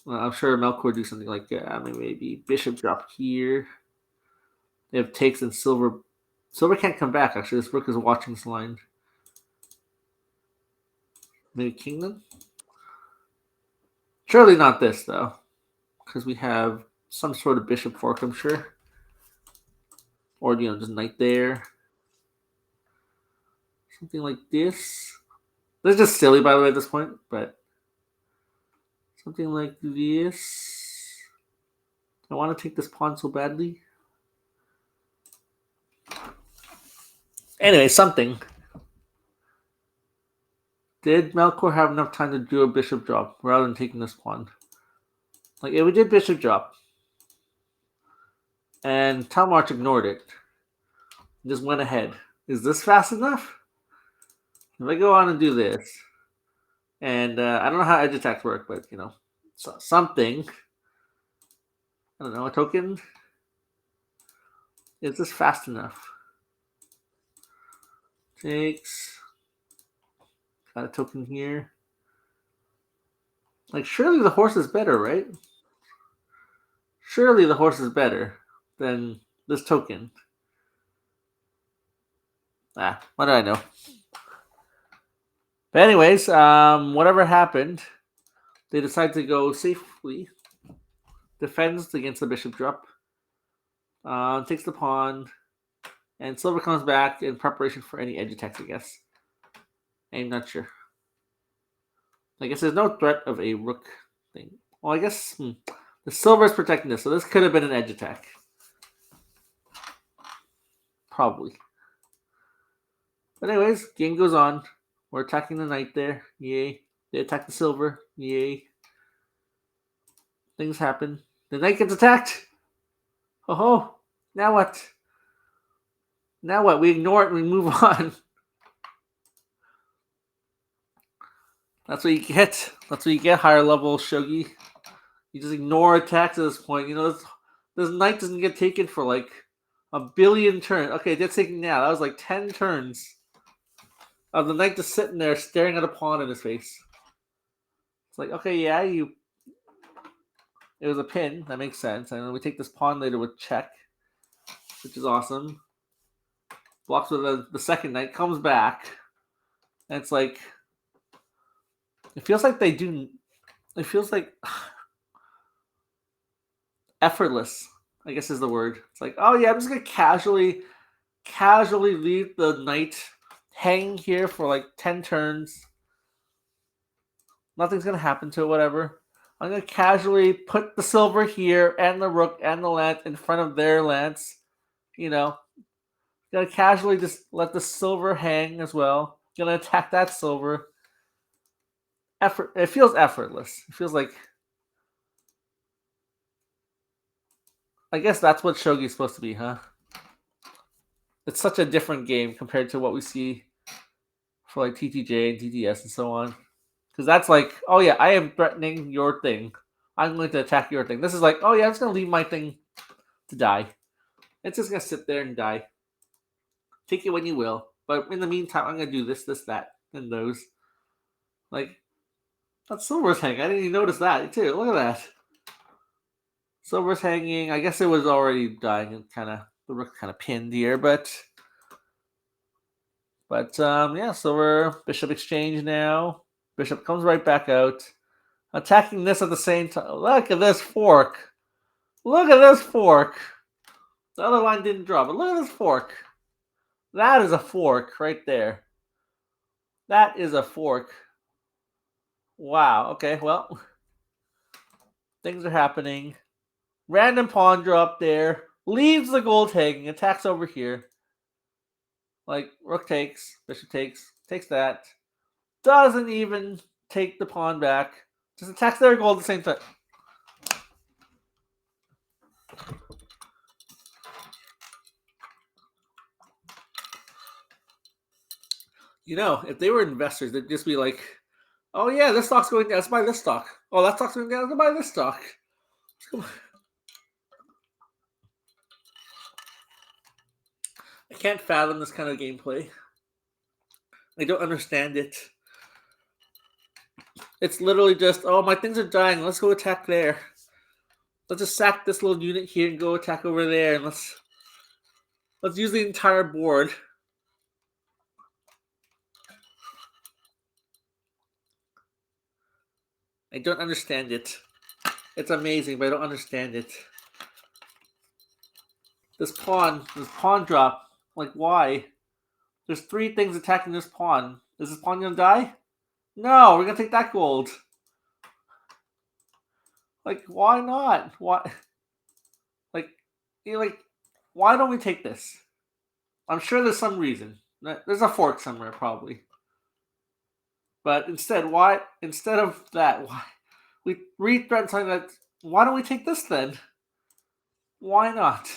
I'm sure Melkor would do something like maybe bishop drop here. If takes and silver, silver can't come back. Actually, this rook is watching this line. Maybe kingdom. Surely not this though, because we have some sort of bishop fork. I'm sure, or just knight there. Something like this. This is just silly, by the way, at this point, but something like this. I want to take this pawn so badly. Anyway, something. Did Melkor have enough time to do a bishop drop rather than taking this pawn? Like, if we did bishop drop, and Tellmarch ignored it, just went ahead. Is this fast enough? If I go on and do this, and I don't know how edge attacks work, but something. I don't know, a token. Is this fast enough? Takes. Got a token here. Like, surely the horse is better, right? Surely the horse is better than this token. What do I know? But anyways, whatever happened, they decide to go safely. Defends against the bishop drop. Takes the pawn. And silver comes back in preparation for any edge attacks, I guess. I'm not sure. I guess there's no threat of a rook thing. Well, I guess the silver is protecting this, so this could have been an edge attack. Probably. But anyways, game goes on. We're attacking the knight there. Yay. They attack the silver. Yay. Things happen. The knight gets attacked. Oh, now what? Now what? We ignore it and we move on. That's what you get. That's what you get, higher level Shogi. You just ignore attacks at this point. This knight doesn't get taken for like a billion turns. Okay, that's taken now. That was like 10 turns of the knight just sitting there staring at a pawn in his face. It's like, okay, yeah, it was a pin. That makes sense. And then we take this pawn later with check, which is awesome. Blocks with the second knight, comes back. And it's like, it feels like effortless, I guess is the word. It's like, oh yeah, I'm just gonna casually leave the knight hanging here for like 10 turns. Nothing's gonna happen to it, whatever. I'm gonna casually put the silver here and the rook and the lance in front of their lance. Gonna casually just let the silver hang as well. Gonna attack that silver. It feels effortless. It feels like, I guess that's what Shogi is supposed to be, huh? It's such a different game compared to what we see for like TTJ and TTS and so on. Because that's like, oh yeah, I am threatening your thing. I'm going to attack your thing. This is like, oh yeah, I'm just going to leave my thing to die. It's just going to sit there and die. Take it when you will. But in the meantime, I'm going to do this, that, and those. Like, that silver's hanging. I didn't even notice that too. Look at that. Silver's hanging. I guess it was already dying and the rook kind of pinned here, but yeah, silver, bishop exchange now. Bishop comes right back out. Attacking this at the same time. Look at this fork. Look at this fork. The other line didn't draw, but look at this fork. That is a fork right there. That is a fork. Wow. Okay, well, things are happening. Random pawn drop there. Leaves the gold hanging. Attacks over here. Like, rook takes. Bishop takes. Takes that. Doesn't even take the pawn back. Just attacks their gold at the same time. You know, if they were investors, they'd just be like, "Oh yeah, this stock's going down. Let's buy this stock. Oh, that stock's going down. Let's buy this stock." I can't fathom this kind of gameplay. I don't understand it. It's literally just, oh, my things are dying. Let's go attack there. Let's just sack this little unit here and go attack over there, and let's use the entire board. I don't understand it. It's amazing, but I don't understand it. This pawn drop. Like, why? There's 3 things attacking this pawn. Is this pawn gonna die? No, we're gonna take that gold. Like, why not? Why? Like, why don't we take this? I'm sure there's some reason. There's a fork somewhere, probably. But instead, why? Instead of that, why we re-threaten something that? Why don't we take this then? Why not?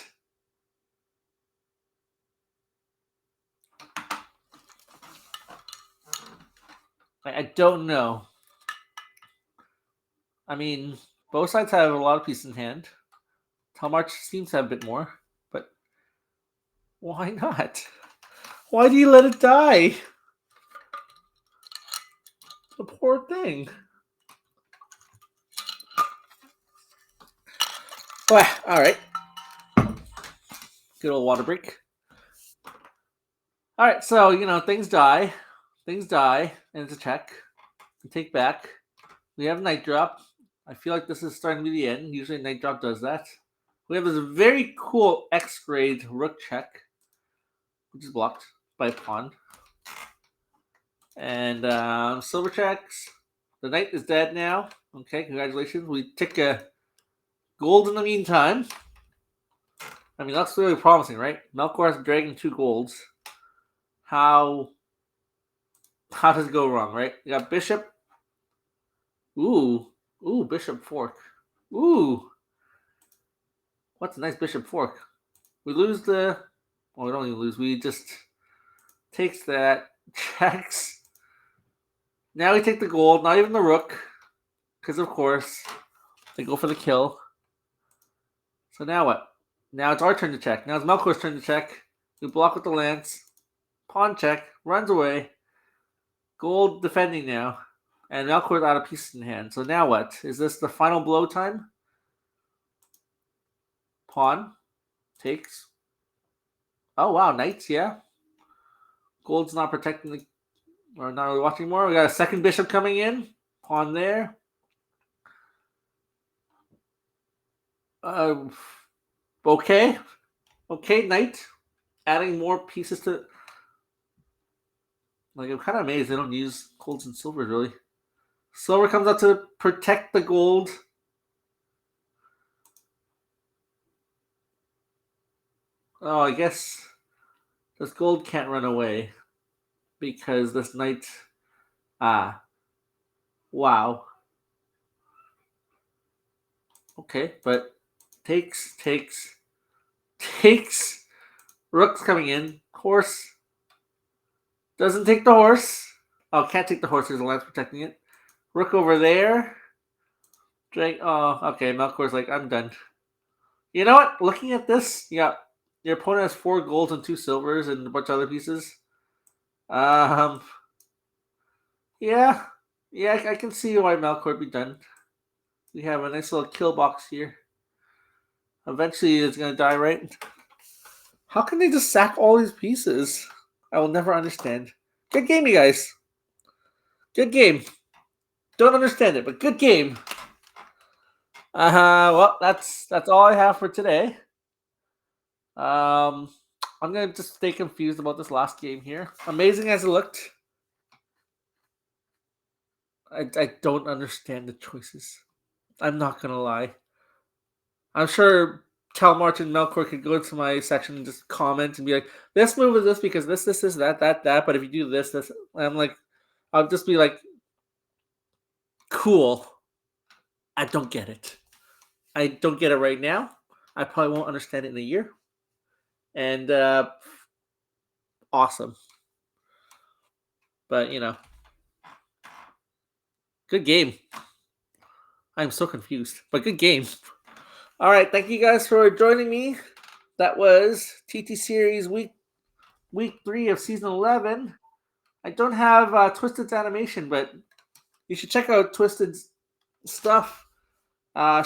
I don't know. I mean, both sides have a lot of pieces in hand. Tellmarch seems to have a bit more, but why not? Why do you let it die? The poor thing. Well, all right. Good old water break. All right, so things die, and it's a check. We take back. We have night drop. I feel like this is starting to be the end. Usually, night drop does that. We have this very cool X grade rook check, which is blocked by a pawn. And silver checks. The knight is dead now. Okay, congratulations. We take a gold in the meantime. I mean, that's really promising, right? Melkor has dragging 2 golds. How does it go wrong, right? You got bishop. Ooh, bishop fork. Ooh, what's a nice bishop fork? We lose the. Well, we don't even lose. We just takes that, checks. Now we take the gold, not even the rook, because of course they go for the kill. So now what? Now it's our turn to check. Now it's Melkor's turn to check. We block with the lance. Pawn check. Runs away. Gold defending now. And Melkor's out of pieces in hand. So now what? Is this the final blow time? Pawn. Takes. Oh, wow. Knights, yeah. Gold's not protecting the... Or not really watching more. We got a second bishop coming in. Pawn there. Okay. Okay, knight. Adding more pieces to... Like, I'm kind of amazed they don't use golds and silvers, really. Silver comes out to protect the gold. Oh, I guess this gold can't run away because this knight... Ah. Wow. Okay, but takes. Rook's coming in. Horse. Doesn't take the horse. Oh, can't take the horse. There's a lance protecting it. Rook over there. Drag. Oh, okay. Melkor's like, I'm done. You know what? Looking at this, yeah, your opponent has 4 golds and 2 silvers and a bunch of other pieces. Yeah, I can see why Melkor would be done. We have a nice little kill box here. Eventually, it's gonna die, right? How can they just sack all these pieces? I will never understand. Good game, you guys. Good game. Don't understand it, but good game. Well, that's all I have for today. I'm gonna just stay confused about this last game here. Amazing as it looked, I don't understand the choices. I'm not gonna lie. I'm sure Tellmarch and Melkor could go into my section and just comment and be like, "This move is this because this, that." But if you do this, I'm like, I'll just be like, "Cool." I don't get it. I don't get it right now. I probably won't understand it in a year. And awesome. But, good game. I'm so confused, but good game. All right, thank you guys for joining me. That was TT Series week 3 of season 11. I don't have Twisted's animation, but you should check out Twisted's stuff.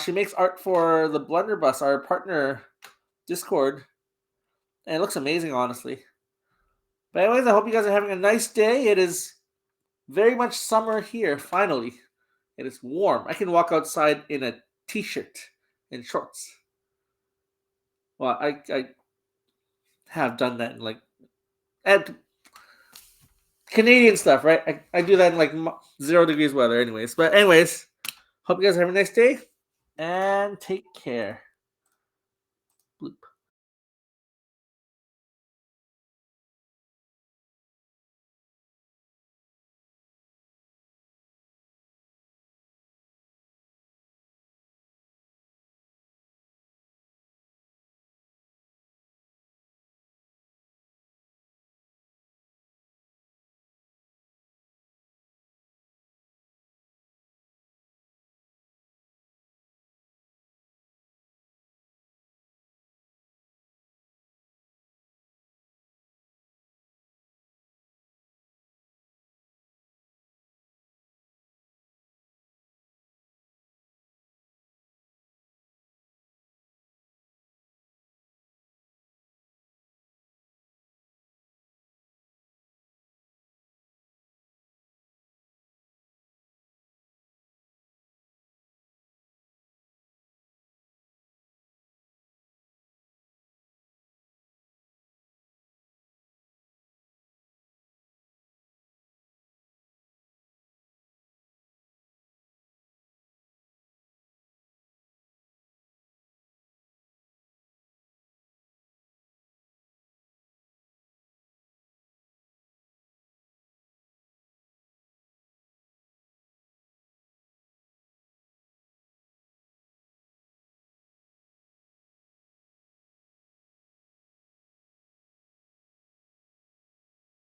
She makes art for the Blunderbuss, our partner Discord, and it looks amazing, honestly. But anyways, I hope you guys are having a nice day. It is very much summer here, finally. It is warm. I can walk outside in a t-shirt and shorts. Well, I have done that in at Canadian stuff, right? I do that in 0 degrees weather anyways. But anyways, hope you guys have a nice day and take care. Bloop.